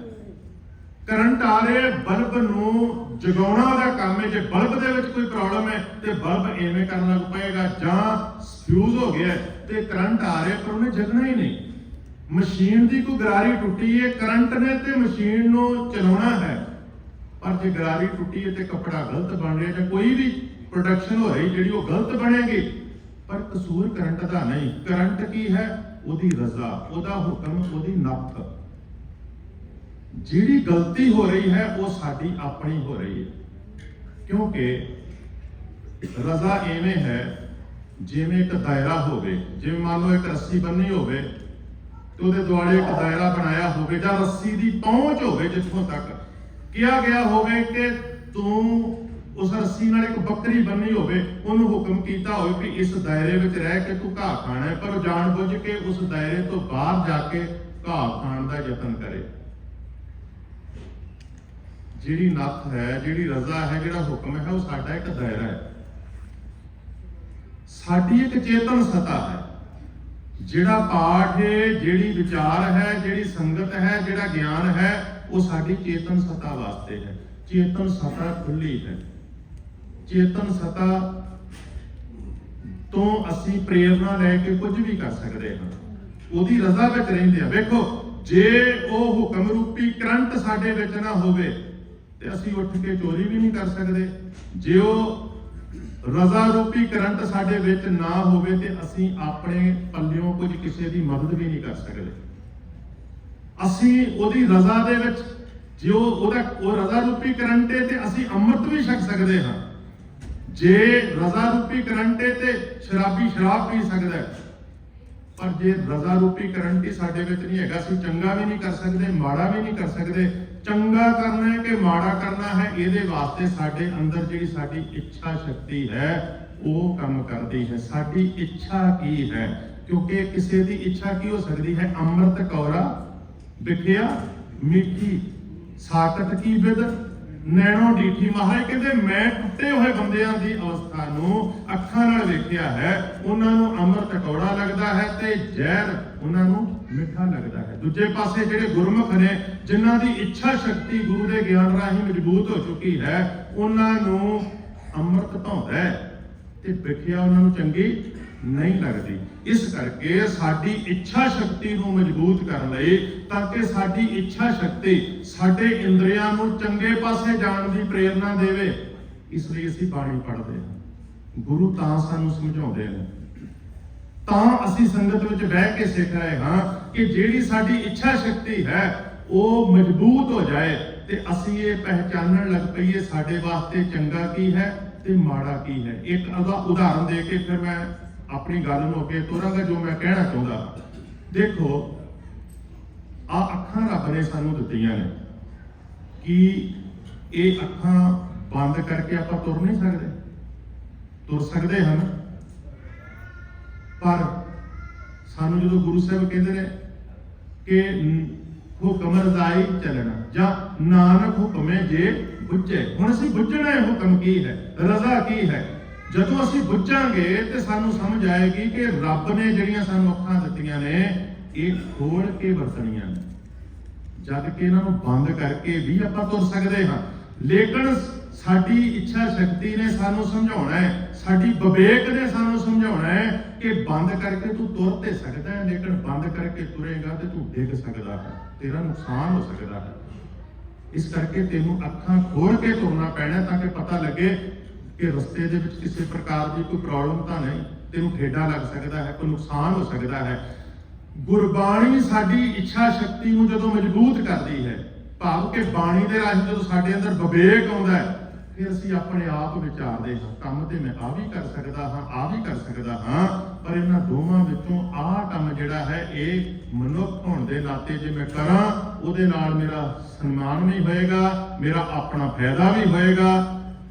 ਕਰੰਟ ਆ ਰਿਹਾ, ਬਲਬ ਨੂੰ ਜਗਾਉਣਾ ਉਹਦਾ ਕੰਮ ਹੈ। ਜੇ ਬਲਬ ਦੇ ਵਿੱਚ ਕੋਈ ਪ੍ਰੋਬਲਮ ਹੈ ਤੇ ਬਲਬ ਐਵੇਂ ਕਰਨ ਲੱਗ ਪਏਗਾ, ਜਾਂ ਫਿਊਜ਼ ਹੋ ਗਿਆ ਤੇ ਕਰੰਟ ਆ ਰਿਹਾ ਪਰ ਉਹਨੇ ਜਗਣਾ ਹੀ ਨਹੀਂ। ਮਸ਼ੀਨ ਦੀ ਕੋਈ ਗਰਾਰੀ ਟੁੱਟੀ ਹੈ, ਕਰੰਟ ਨੇ ਤੇ ਮਸ਼ੀਨ ਨੂੰ ਚਲਾਉਣਾ ਹੈ, ਪਰ ਜੇ ਗਰਾਰੀ ਟੁੱਟੀ ਹੈ ਤੇ ਕੱਪੜਾ ਗਲਤ ਬਣ ਰਿਹਾ ਜਾਂ ਕੋਈ ਵੀ ਪ੍ਰੋਡਕਸ਼ਨ ਹੋ ਰਹੀ ਜਿਹੜੀ ਉਹ ਗਲਤ ਬਣੇਗੀ, ਪਰ ਕਸੂਰ ਕਰੰਟ ਦਾ ਨਹੀਂ। ਕਰੰਟ ਕੀ ਹੈ? ਉਹਦੀ ਰਜ਼ਾ, ਉਹਦਾ ਹੁਕਮ, ਉਹਦੀ ਨੱਥ। ਜਿਹੜੀ ਗਲਤੀ ਹੋ ਰਹੀ ਹੈ ਉਹ ਸਾਡੀ ਆਪਣੀ ਹੋ ਰਹੀ ਹੈ, ਕਿਉਂਕਿ ਰਜ਼ਾ ਐਵੇਂ ਹੈ ਜਿਵੇਂ ਇੱਕ ਦਾਇਰਾ ਹੋਵੇ। ਜਿਵੇਂ ਮੰਨ ਲਓ ਇੱਕ ਰੱਸੀ ਬੰਨੀ ਹੋਵੇ ਤੇ ਉਹਦੇ ਦੁਆਲੇ ਇੱਕ ਦਾਇਰਾ ਬਣਾਇਆ ਹੋਵੇ, ਜਾਂ ਰੱਸੀ ਦੀ ਪਹੁੰਚ ਹੋਵੇ ਜਿੱਥੋਂ ਤੱਕ ਕਿਹਾ ਗਿਆ ਹੋਵੇ ਕਿ ਤੂੰ ਉਸ ਰੱਸੀ ਨਾਲ ਇੱਕ ਬੱਕਰੀ ਬੰਨੀ ਹੋਵੇ, ਉਹਨੂੰ ਹੁਕਮ ਕੀਤਾ ਹੋਵੇ ਕਿ ਇਸ ਦਾਇਰੇ ਵਿੱਚ ਰਹਿ ਕੇ ਤੂੰ ਘਾਹ ਖਾਣਾ ਹੈ, ਪਰ ਉਹ ਜਾਣ ਬੁੱਝ ਕੇ ਉਸ ਦਾਇਰੇ ਤੋਂ ਬਾਹਰ ਜਾ ਕੇ ਘਾਹ ਖਾਣ ਦਾ ਯਤਨ ਕਰੇ। ਜਿਹੜੀ ਨੱਥ ਹੈ, ਜਿਹੜੀ ਰਜ਼ਾ ਹੈ, ਜਿਹੜਾ ਹੁਕਮ ਹੈ, ਉਹ ਸਾਡਾ ਇੱਕ ਦਾਇਰਾ ਹੈ, ਸਾਡੀ ਇੱਕ ਚੇਤਨ ਸਤਾ ਹੈ। ਜਿਹੜਾ ਪਾਠ ਹੈ, ਜਿਹੜੀ ਵਿਚਾਰ ਹੈ, ਜਿਹੜੀ ਸੰਗਤ ਹੈ, ਜਿਹੜਾ ਗਿਆਨ ਹੈ, ਉਹ ਸਾਡੀ ਚੇਤਨ ਸਤਾ ਵਾਸਤੇ ਹੈ। ਚੇਤਨ ਸਤਾ ਖੁੱਲੀ ਹੈ। ਚੇਤਨ ਸਤਾ ਤੋਂ ਅਸੀਂ ਪ੍ਰੇਰਨਾ ਲੈ ਕੇ ਕੁਝ ਵੀ ਕਰ ਸਕਦੇ ਹਾਂ, ਉਹਦੀ ਰਜ਼ਾ ਵਿੱਚ ਰਹਿੰਦੇ ਆ। ਵੇਖੋ, ਜੇ ਉਹ ਹੁਕਮ ਰੂਪੀ ਕਰੰਟ ਸਾਡੇ ਵਿੱਚ ਨਾ ਹੋਵੇ ਤੇ ਅਸੀਂ ਉੱਠ ਕੇ ਚੋਰੀ ਵੀ ਨਹੀਂ ਕਰ ਸਕਦੇ। ਜੇ ਉਹ ਰਜ਼ਾ ਰੂਪੀ ਕਰੰਟ ਸਾਡੇ ਵਿੱਚ ਨਾ ਹੋਵੇ ਤੇ ਅਸੀਂ ਆਪਣੇ ਪੱਲਿਓਂ ਕੁਝ ਕਿਸੇ ਦੀ ਮਦਦ ਵੀ ਨਹੀਂ ਕਰ ਸਕਦੇ। ਅਸੀਂ ਉਹਦੀ ਰਜ਼ਾ ਦੇ ਵਿੱਚ, ਜੋ ਉਹ ਰਜ਼ਾ ਰੂਪੀ ਕਰੰਟ ਹੈ ਤੇ ਅਸੀਂ ਅੰਮ੍ਰਿਤ ਵੀ ਛਕ ਸਕਦੇ ਹਾਂ। ਜੇ ਰਜ਼ਾ ਰੂਪੀ ਕਰੰਟ ਹੈ ਤੇ ਸ਼ਰਾਬੀ ਸ਼ਰਾਬ ਪੀ ਸਕਦਾ ਹੈ, ਪਰ ਜੇ ਰਜ਼ਾ ਰੂਪੀ ਕਰੰਟ ਹੀ ਸਾਡੇ ਵਿੱਚ ਨਹੀਂ ਹੈਗਾ, ਅਸੀਂ ਚੰਗਾ ਵੀ ਨਹੀਂ ਕਰ ਸਕਦੇ, ਮਾੜਾ ਵੀ ਨਹੀਂ ਕਰ ਸਕਦੇ। ਚੰਗਾ ਕਰਨਾ ਹੈ ਕਿ ਮਾੜਾ ਕਰਨਾ ਹੈ, ਇਹਦੇ ਵਾਸਤੇ ਸਾਡੇ ਅੰਦਰ ਜਿਹੜੀ ਸਾਡੀ ਇੱਛਾ ਸ਼ਕਤੀ ਹੈ ਉਹ ਕੰਮ ਕਰਦੀ ਹੈ। ਸਾਡੀ ਇੱਛਾ ਕੀ ਹੈ? ਕਿਉਂਕਿ ਕਿਸੇ ਦੀ ਇੱਛਾ ਕੀ ਹੋ ਸਕਦੀ ਹੈ? ਅੰਮ੍ਰਿਤ ਕੌਰਾ ਵਿਖਿਆ ਮਿੱਠੀ, ਸਾਕਤ ਕੀ ਬਿਦ ਨੈਣੋ ਡੀਠੀ। ਮਹਾਰਾਜ ਕਹਿੰਦੇ ਮੈਂ ਟੁੱਟੇ ਹੋਏ ਬੰਦਿਆਂ ਦੀ ਅਵਸਥਾ ਨੂੰ ਅੱਖਾਂ ਨਾਲ ਵੇਖਿਆ ਹੈ, ਉਹਨਾਂ ਨੂੰ ਅੰਮ੍ਰਿਤ ਕੌੜਾ ਲੱਗਦਾ ਹੈ ਤੇ ਜ਼ਹਿਰ ਉਹਨਾਂ ਨੂੰ ਮਿੱਠਾ ਲੱਗਦਾ ਹੈ। ਦੂਜੇ ਪਾਸੇ ਜਿਹੜੇ ਗੁਰਮੁਖ ਨੇ, ਜਿਨ੍ਹਾਂ ਦੀ ਇੱਛਾ ਸ਼ਕਤੀ ਗੁਰੂ ਦੇ ਗਿਆਨ ਰਾਹੀਂ ਮਜ਼ਬੂਤ ਹੋ ਚੁੱਕੀ ਹੈ, ਉਹਨਾਂ ਨੂੰ ਅੰਮ੍ਰਿਤ ਭਾਉਂਦਾ ਹੈ ਤੇ ਵਿਖਿਆ ਉਹਨਾਂ ਨੂੰ ਚੰਗੀ ਨਹੀਂ ਲੱਗਦੀ। ਇਸ ਕਰਕੇ ਸਾਡੀ ਇੱਛਾ ਸ਼ਕਤੀ ਨੂੰ ਮਜ਼ਬੂਤ ਕਰਨ ਲਈ, ਤਾਂ ਕਿ ਸਾਡੀ ਇੱਛਾ ਸ਼ਕਤੀ ਸਾਡੇ ਇੰਦਰੀਆਂ ਨੂੰ ਚੰਗੇ ਪਾਸੇ ਜਾਣ ਦੀ ਪ੍ਰੇਰਨਾ ਦੇਵੇ, ਇਸ ਲਈ ਅਸੀਂ ਬਾਣੀ ਪੜ੍ਹਦੇ ਹਾਂ। ਗੁਰੂ ਤਾਂ ਸਾਨੂੰ ਸਮਝਾਉਂਦੇ ਨੇ, ਤਾਂ ਅਸੀਂ ਸੰਗਤ ਵਿੱਚ ਬਹਿ ਕੇ ਸਿੱਖ ਰਹੇ ਹਾਂ ਕਿ ਜਿਹੜੀ ਸਾਡੀ ਇੱਛਾ ਸ਼ਕਤੀ ਹੈ ਉਹ ਮਜ਼ਬੂਤ ਹੋ ਜਾਏ, ਤੇ ਅਸੀਂ ਇਹ ਪਹਿਚਾਨਣ ਲੱਗ ਪਈਏ ਸਾਡੇ ਵਾਸਤੇ ਚੰਗਾ ਕੀ ਹੈ ਤੇ ਮਾੜਾ ਕੀ ਹੈ। ਇੱਕ ਉਦਾਹਰਨ ਦੇ ਕੇ ਫਿਰ ਮੈਂ ਆਪਣੀ ਗੱਲ ਨੂੰ ਅੱਗੇ ਤੋਰਾਂਗਾ ਜੋ ਮੈਂ ਕਹਿਣਾ ਚਾਹੁੰਦਾ। ਦੇਖੋ ਆ ਅੱਖਾਂ ਰੱਬ ਨੇ ਸਾਨੂੰ ਦਿੱਤੀਆਂ ਨੇ, ਕਿ ਇਹ ਅੱਖਾਂ ਬੰਦ ਕਰਕੇ ਆਪਾਂ ਤੁਰ ਨਹੀਂ ਸਕਦੇ? ਤੁਰ ਸਕਦੇ ਹਨ, ਪਰ ਸਾਨੂੰ ਜਦੋਂ ਗੁਰੂ ਸਾਹਿਬ ਕਹਿੰਦੇ ਨੇ ਕਿ ਹੁਕਮ ਰਜ਼ਾਈ ਚੱਲਣਾ ਜਾਂ ਨਾਨਕ ਹੁਕਮੇ ਜੇ ਬੁੱਝੇ, ਹੁਣ ਅਸੀਂ ਬੁੱਝਣਾ ਹੈ ਹੁਕਮ ਕੀ ਹੈ, ਰਜ਼ਾ ਕੀ ਹੈ। ਜਦੋਂ ਅਸੀਂ ਬੁੱਝਾਂਗੇ ਤੇ ਸਾਨੂੰ ਸਮਝ ਆਏਗੀ ਕਿ ਰੱਬ ਨੇ ਜਿਹੜੀਆਂ ਸਾਨੂੰ ਅੱਖਾਂ ਦਿੱਤੀਆਂ ਨੇ ਇਹ ਖੋਲ ਕੇ ਵਰਤਣੀਆਂ ਨੇ, ਜਦ ਕਿ ਇਹਨਾਂ ਨੂੰ ਬੰਦ ਕਰਕੇ ਵੀ ਆਪਾਂ ਤੁਰ ਸਕਦੇ ਹਾਂ। ਲੇਕਿਨ ਸਾਡੀ ਇੱਛਾ ਸ਼ਕਤੀ ਨੇ ਸਾਨੂੰ ਸਮਝਾਉਣਾ ਹੈ, ਸਾਡੀ ਵਿਵੇਕ ਨੇ ਸਾਨੂੰ ਸਮਝਾਉਣਾ ਹੈ ਕਿ ਬੰਦ ਕਰਕੇ ਤੂੰ ਤੁਰ ਤੇ ਸਕਦਾ ਹੈ, ਲੇਕਿਨ ਬੰਦ ਕਰਕੇ ਤੁਰੇਗਾ ਤੇ ਤੂੰ ਡਿੱਗ ਸਕਦਾ ਹੈ, ਤੇਰਾ ਨੁਕਸਾਨ ਹੋ ਸਕਦਾ ਹੈ। ਇਸ ਕਰਕੇ ਤੈਨੂੰ ਅੱਖਾਂ ਖੋਲ ਕੇ ਤੁਰਨਾ ਪੈਣਾ ਤਾਂ ਕਿ ਪਤਾ ਲੱਗੇ ਕਿ ਰਸਤੇ ਦੇ ਵਿੱਚ ਕਿਸੇ ਪ੍ਰਕਾਰ ਦੀ ਕੋਈ ਪ੍ਰੋਬਲਮ ਤਾਂ ਨਹੀਂ, ਤੈਨੂੰ ਠੇਡਾ ਲੱਗ ਸਕਦਾ ਹੈ, ਕੋਈ ਨੁਕਸਾਨ ਹੋ ਸਕਦਾ ਹੈ। ਗੁਰਬਾਣੀ ਸਾਡੀ ਇੱਛਾ ਸ਼ਕਤੀ ਨੂੰ ਜਦੋਂ ਮਜ਼ਬੂਤ ਕਰਦੀ ਹੈ, ਭਾਵ ਕਿ ਬਾਣੀ ਦੇ ਰਾਹੀਂ ਜਦੋਂ ਸਾਡੇ ਅੰਦਰ ਵਿਵੇਕ ਆਉਂਦਾ ਹੈ, ਫਿਰ ਅਸੀਂ ਆਪਣੇ ਆਪ ਵਿਚਾਰਦੇ ਹਾਂ ਕੰਮ ਤੇ ਮੈਂ ਆ ਵੀ ਕਰ ਸਕਦਾ ਹਾਂ, ਆ ਵੀ ਕਰ ਸਕਦਾ ਹਾਂ, ਪਰ ਇਹਨਾਂ ਦੋਵਾਂ ਵਿੱਚੋਂ ਆਹ ਕੰਮ ਜਿਹੜਾ ਹੈ ਇਹ ਮਨੁੱਖ ਹੋਣ ਦੇ ਨਾਤੇ ਜੇ ਮੈਂ ਕਰਾਂ ਉਹਦੇ ਨਾਲ ਮੇਰਾ ਸਨਮਾਨ ਵੀ ਹੋਏਗਾ, ਮੇਰਾ ਆਪਣਾ ਫਾਇਦਾ ਵੀ ਹੋਏਗਾ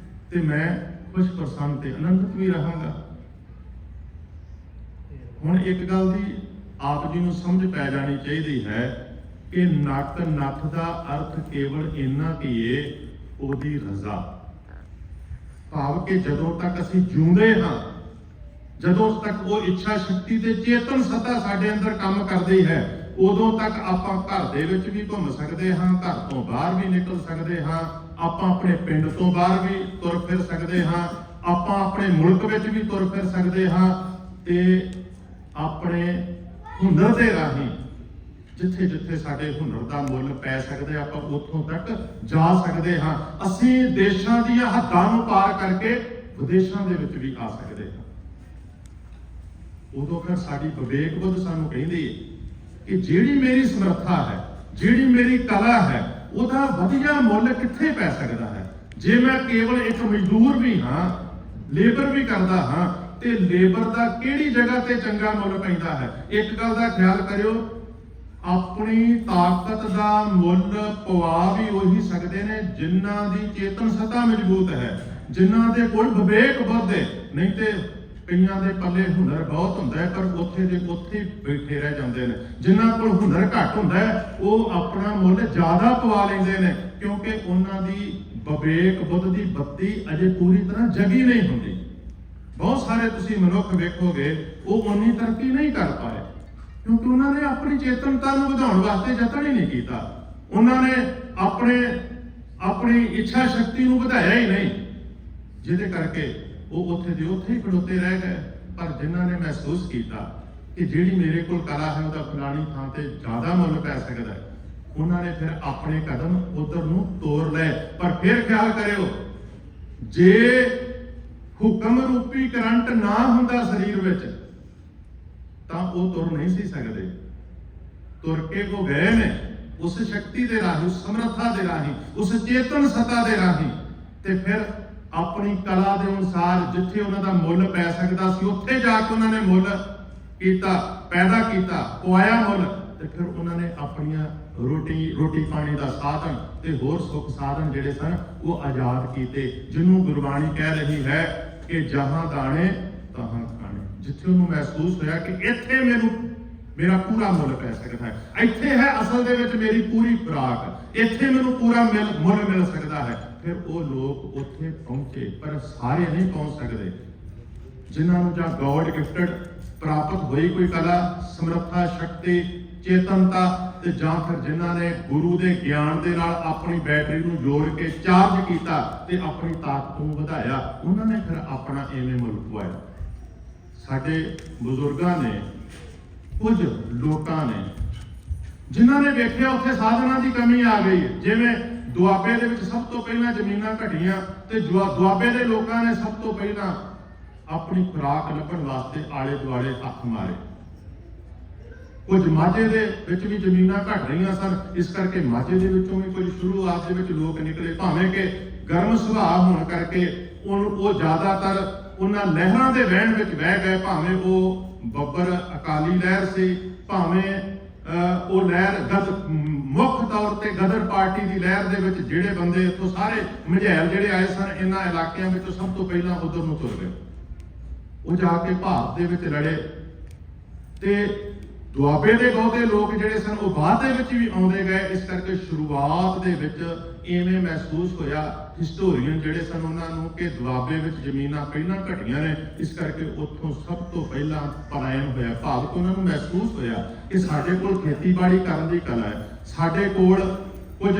ਤੇ ਮੈਂ ਖੁਸ਼ ਪ੍ਰਸੰਨ ਤੇ ਆਨੰਦਿਤ ਵੀ ਰਹਾਂਗਾ। ਹੁਣ ਇੱਕ ਗੱਲ ਦੀ ਆਪ ਜੀ ਨੂੰ ਸਮਝ ਪੈ ਜਾਣੀ ਚਾਹੀਦੀ ਹੈ ਕਿ ਨੱਕ ਨੱਥ ਦਾ ਅਰਥ ਕੇਵਲ ਇੰਨਾ ਕੀ ਏ ਉਹਦੀ ਰਜ਼ਾ, ਭਾਵ ਕਿ ਜਦੋਂ ਤੱਕ ਅਸੀਂ ਜਿਉਂਦੇ ਹਾਂ, ਜਦੋਂ ਤੱਕ ਉਹ ਇੱਛਾ ਸ਼ਕਤੀ ਤੇ ਚੇਤਨ ਸੱਤਾ ਸਾਡੇ ਅੰਦਰ ਕੰਮ ਕਰਦੀ ਹੈ, ਉਦੋਂ ਤੱਕ ਆਪਾਂ ਘਰ ਦੇ ਵਿੱਚ ਵੀ ਘੁੰਮ ਸਕਦੇ ਹਾਂ, ਘਰ ਤੋਂ ਬਾਹਰ ਵੀ ਨਿਕਲ ਸਕਦੇ ਹਾਂ, ਆਪਾਂ ਆਪਣੇ ਪਿੰਡ ਤੋਂ ਬਾਹਰ ਵੀ ਤੁਰ ਫਿਰ ਸਕਦੇ ਹਾਂ, ਆਪਾਂ ਆਪਣੇ ਮੁਲਕ ਵਿੱਚ ਵੀ ਤੁਰ ਫਿਰ ਸਕਦੇ ਹਾਂ ਤੇ ਆਪਣੇ ਹੁਨਰ ਦੇ ਰਾਹੀਂ ਜਿੱਥੇ ਜਿੱਥੇ ਸਾਡੇ ਹੁਨਰ ਦਾ ਮੁੱਲ ਪੈ ਸਕਦਾ ਆਪਾਂ ਉੱਥੋਂ ਤੱਕ ਜਾ ਸਕਦੇ ਹਾਂ। ਅਸੀਂ ਦੇਸ਼ਾਂ ਦੀਆਂ ਹੱਦਾਂ ਨੂੰ ਪਾਰ ਕਰਕੇ ਵਿਦੇਸ਼ਾਂ ਦੇ ਵਿੱਚ ਵੀ ਆ ਸਕਦੇ ਹਾਂ। ਉਦੋਂ ਫਿਰ ਸਾਡੀ ਵਿਵੇਕ ਬੁੱਧ ਸਾਨੂੰ ਕਹਿੰਦੀ ਹੈ ਕਿ ਜਿਹੜੀ ਮੇਰੀ ਸਮਰੱਥਾ ਹੈ, ਜਿਹੜੀ ਮੇਰੀ ਕਲਾ ਹੈ, ਉਹਦਾ ਵਧੀਆ ਮੁੱਲ ਕਿੱਥੇ ਪੈ ਸਕਦਾ ਹੈ। ਜੇ ਮੈਂ ਕੇਵਲ ਇੱਕ ਮਜ਼ਦੂਰ ਵੀ ਹਾਂ, ਲੇਬਰ ਵੀ ਕਰਦਾ ਹਾਂ, ਤੇ ਲੇਬਰ ਦਾ ਕਿਹੜੀ ਜਗ੍ਹਾ ਤੇ ਚੰਗਾ ਮੁੱਲ ਪੈਂਦਾ ਹੈ। ਇੱਕ ਗੱਲ ਦਾ ਖਿਆਲ ਕਰਿਓ, ਆਪਣੀ ਤਾਕਤ ਦਾ ਮੁੱਲ ਪਵਾ ਵੀ ਉਹੀ ਸਕਦੇ ਨੇ ਜਿਨ੍ਹਾਂ ਦੀ ਚੇਤਨ ਸੱਤਾ ਮਜ਼ਬੂਤ ਹੈ, ਜਿਨ੍ਹਾਂ ਦੇ ਕੋਲ ਵਿਵੇਕ ਬੁੱਧ ਹੈ। ਨਹੀਂ ਤੇ ਕਈਆਂ ਦੇ ਪੱਲੇ ਹੁਨਰ ਬਹੁਤ ਹੁੰਦਾ ਹੈ ਪਰ ਉੱਥੇ ਦੇ ਉੱਥੇ ਬੈਠੇ ਰਹਿ ਜਾਂਦੇ ਨੇ। ਜਿਨ੍ਹਾਂ ਕੋਲ ਹੁਨਰ ਘੱਟ ਹੁੰਦਾ ਹੈ ਉਹ ਆਪਣਾ ਮੁੱਲ ਜ਼ਿਆਦਾ ਪਵਾ ਲੈਂਦੇ ਨੇ, ਕਿਉਂਕਿ ਉਹਨਾਂ ਦੀ ਵਿਵੇਕ ਬੁੱਧ ਦੀ ਬੱਤੀ ਅਜੇ ਪੂਰੀ ਤਰ੍ਹਾਂ ਜਗੀ ਨਹੀਂ ਹੁੰਦੀ। ਬਹੁਤ ਸਾਰੇ ਤੁਸੀਂ ਮਨੁੱਖ ਵੇਖੋਗੇ ਉਹ ਉਨੀ ਤਰੱਕੀ ਨਹੀਂ ਕਰ ਪਾਏ ਕਿਉਂਕਿ ਉਹਨਾਂ ਨੇ ਆਪਣੀ ਚੇਤਨਤਾ ਨੂੰ ਵਧਾਉਣ ਵਾਸਤੇ ਯਤਨ ਹੀ ਨਹੀਂ ਕੀਤਾ। ਉਹਨਾਂ ਨੇ ਆਪਣੀ ਇੱਛਾ ਸ਼ਕਤੀ ਨੂੰ ਵਧਾਇਆ ਹੀ ਨਹੀਂ, ਜਿਹਦੇ ਕਰਕੇ ਉਹ ਉੱਥੇ ਦੇ ਉੱਥੇ ਹੀ ਖੜੋਤੇ ਰਹਿ ਗਏ। ਪਰ ਜਿਨ੍ਹਾਂ ਨੇ ਮਹਿਸੂਸ ਕੀਤਾ ਕਿ ਜਿਹੜੀ ਮੇਰੇ ਕੋਲ ਕਲਾ ਹੈ ਉਹਦਾ ਫਲਾਣੀ ਥਾਂ ਤੇ ਜ਼ਿਆਦਾ ਮੁੱਲ ਪੈ ਸਕਦਾ ਹੈ, ਉਹਨਾਂ ਨੇ ਫਿਰ ਆਪਣੇ ਕਦਮ ਉਧਰ ਨੂੰ ਤੋਰ ਲਏ। ਪਰ ਫਿਰ ਖਿਆਲ ਕਰਿਓ, ਜੇ ਹੁਕਮ ਰੂਪੀ ਕਰੰਟ ਨਾ ਹੁੰਦਾ ਸਰੀਰ ਵਿੱਚ ਤਾਂ ਉਹ ਤੁਰ ਨਹੀਂ ਸੀ ਸਕਦੇ। ਤੁਰ ਕੇ ਉਹ ਗਏ ਨੇ ਉਸ ਸ਼ਕਤੀ ਦੇ ਰਾਹੀਂ, ਉਸ ਸਮਰੱਥਾ ਦੇ ਰਾਹੀਂ, ਉਸ ਚੇਤਨ ਸੱਤਾ ਦੇ ਰਾਹੀਂ, ਤੇ ਫਿਰ ਆਪਣੀ ਕਲਾ ਦੇ ਅਨੁਸਾਰ ਜਿੱਥੇ ਉਹਨਾਂ ਦਾ ਮੁੱਲ ਪੈ ਸਕਦਾ ਸੀ ਉੱਥੇ ਜਾ ਕੇ ਉਹਨਾਂ ਨੇ ਮੁੱਲ ਕੀਤਾ, ਪੈਦਾ ਕੀਤਾ, ਪਵਾਇਆ ਮੁੱਲ, ਤੇ ਫਿਰ ਉਹਨਾਂ ਨੇ ਆਪਣੀਆਂ ਰੋਟੀ ਪਾਣੀ ਦਾ ਸਾਧਨ ਤੇ ਹੋਰ ਸੁੱਖ ਸਾਧਨ ਜਿਹੜੇ ਸਨ ਉਹ ਆਜ਼ਾਦ ਕੀਤੇ, ਜਿਹਨੂੰ ਗੁਰਬਾਣੀ ਕਹਿ ਰਹੀ ਹੈ ਕਿ ਜਹਾਂ ਦਾਣੇ ਤਹਾਂ ਖਾਣੇ। ਜਿੱਥੇ ਉਹਨੂੰ ਮਹਿਸੂਸ ਹੋਇਆ ਕਿ ਇੱਥੇ ਮੇਰਾ ਪੂਰਾ ਮੁੱਲ ਪੈ ਸਕਦਾ ਹੈ, ਇੱਥੇ ਹੈ ਅਸਲ ਦੇ ਵਿੱਚ ਮੇਰੀ ਪੂਰੀ ਖੁਰਾਕ, ਇੱਥੇ ਮੈਨੂੰ ਪੂਰਾ ਮੁੱਲ ਮਿਲ ਸਕਦਾ ਹੈ, ਫਿਰ ਉਹ ਲੋਕ ਉੱਥੇ ਪਹੁੰਚੇ। ਪਰ ਸਾਰੇ ਨਹੀਂ ਪਹੁੰਚ ਸਕਦੇ। ਜਿਨ੍ਹਾਂ ਨੂੰ ਜਾਂ ਗੋਡ ਗਿਫਟਡ ਪ੍ਰਾਪਤ ਹੋਈ ਕੋਈ ਕਲਾ, ਸਮਰੱਥਾ, ਸ਼ਕਤੀ, ਚੇਤਨਤਾ, ਤੇ ਜਾਂ ਫਿਰ ਜਿਨ੍ਹਾਂ ਨੇ ਗੁਰੂ ਦੇ ਗਿਆਨ ਦੇ ਨਾਲ ਆਪਣੀ ਬੈਟਰੀ ਨੂੰ ਜੋੜ ਕੇ ਚਾਰਜ ਕੀਤਾ ਤੇ ਆਪਣੀ ਤਾਕਤ ਨੂੰ ਵਧਾਇਆ, ਉਹਨਾਂ ਨੇ ਫਿਰ ਆਪਣਾ ਐਵੇਂ ਮੁੱਲ ਪਵਾਇਆ। ਸਾਡੇ ਬਜ਼ੁਰਗਾਂ ਨੇ, ਕੁਝ ਲੋਕਾਂ ਨੇ, ਜਿਨ੍ਹਾਂ ਨੇ ਵੇਖਿਆ ਉੱਥੇ ਸਾਧਨਾਂ ਦੀ ਕਮੀ ਆ ਗਈ ਹੈ। ਜਿਵੇਂ ਦੁਆਬੇ ਦੇ ਵਿੱਚ ਸਭ ਤੋਂ ਪਹਿਲਾਂ ਜ਼ਮੀਨਾਂ ਘਟੀਆਂ ਤੇ ਦੁਆਬੇ ਦੇ ਲੋਕਾਂ ਨੇ ਸਭ ਤੋਂ ਪਹਿਲਾਂ ਆਪਣੀ ਖੁਰਾਕ ਲੱਭਣ ਵਾਸਤੇ ਆਲੇ ਦੁਆਲੇ ਹੱਥ ਮਾਰੇ। ਕੁਝ ਮਾਝੇ ਦੇ ਵਿੱਚ ਵੀ ਜ਼ਮੀਨਾਂ ਘਟ ਰਹੀਆਂ ਸਨ, ਇਸ ਕਰਕੇ ਮਾਝੇ ਦੇ ਵਿੱਚੋਂ ਵੀ ਕੁਝ ਸ਼ੁਰੂਆਤ ਦੇ ਵਿੱਚ ਲੋਕ ਨਿਕਲੇ, ਭਾਵੇਂ ਕਿ ਗਰਮ ਸੁਭਾਅ ਹੋਣ ਕਰਕੇ ਉਹ ਜ਼ਿਆਦਾਤਰ ਉਹਨਾਂ ਲਹਿਰਾਂ ਦੇ ਵਹਿਣ ਵਿੱਚ ਵਹਿ ਗਏ, ਭਾਵੇਂ ਉਹ ਬੱਬਰ ਅਕਾਲੀ ਲਹਿਰ ਸੀ, ਭਾਵੇਂ ਉਹ ਲਹਿਰ ਮੁੱਖ ਤੌਰ ਤੇ ਗਦਰ ਪਾਰਟੀ ਦੀ ਲਹਿਰ ਦੇ ਵਿੱਚ ਜਿਹੜੇ ਬੰਦੇ ਇੱਥੋਂ ਸਾਰੇ ਮਝੈਲ ਜਿਹੜੇ ਆਏ ਸਨ ਇਹਨਾਂ ਇਲਾਕਿਆਂ ਵਿੱਚੋਂ ਸਭ ਤੋਂ ਪਹਿਲਾਂ ਉਧਰ ਨੂੰ ਤੁਰ ਗਏ। ਉਹ ਜਾ ਕੇ ਭਾਰਤ ਦੇ ਵਿੱਚ ਲੜੇ ਤੇ ਦੁਆਬੇ ਦੇ ਬਹੁਤੇ ਲੋਕ ਜਿਹੜੇ ਸਨ ਉਹ ਬਾਅਦ ਦੇ ਵਿੱਚ ਵੀ ਆਉਂਦੇ ਗਏ। ਇਸ ਕਰਕੇ ਸ਼ੁਰੂਆਤ ਦੇ ਵਿੱਚ ਇਵੇਂ ਮਹਿਸੂਸ ਹੋਇਆ ਹਿਸਟੋਰੀਅਨ ਜਿਹੜੇ ਸਨ ਉਹਨਾਂ ਨੂੰ ਕਿ ਦੁਆਬੇ ਵਿੱਚ ਜ਼ਮੀਨਾਂ ਪਹਿਲਾਂ ਘਟੀਆਂ ਨੇ, ਇਸ ਕਰਕੇ ਉੱਥੋਂ ਸਭ ਤੋਂ ਪਹਿਲਾਂ ਪਲਾਇਨ ਹੋਇਆ। ਭਾਵ ਕਿ ਉਹਨਾਂ ਨੂੰ ਮਹਿਸੂਸ ਹੋਇਆ ਕਿ ਸਾਡੇ ਕੋਲ ਖੇਤੀਬਾੜੀ ਕਰਨ ਦੀ ਕਲਾ ਹੈ, ਸਾਡੇ ਕੋਲ ਕੁਝ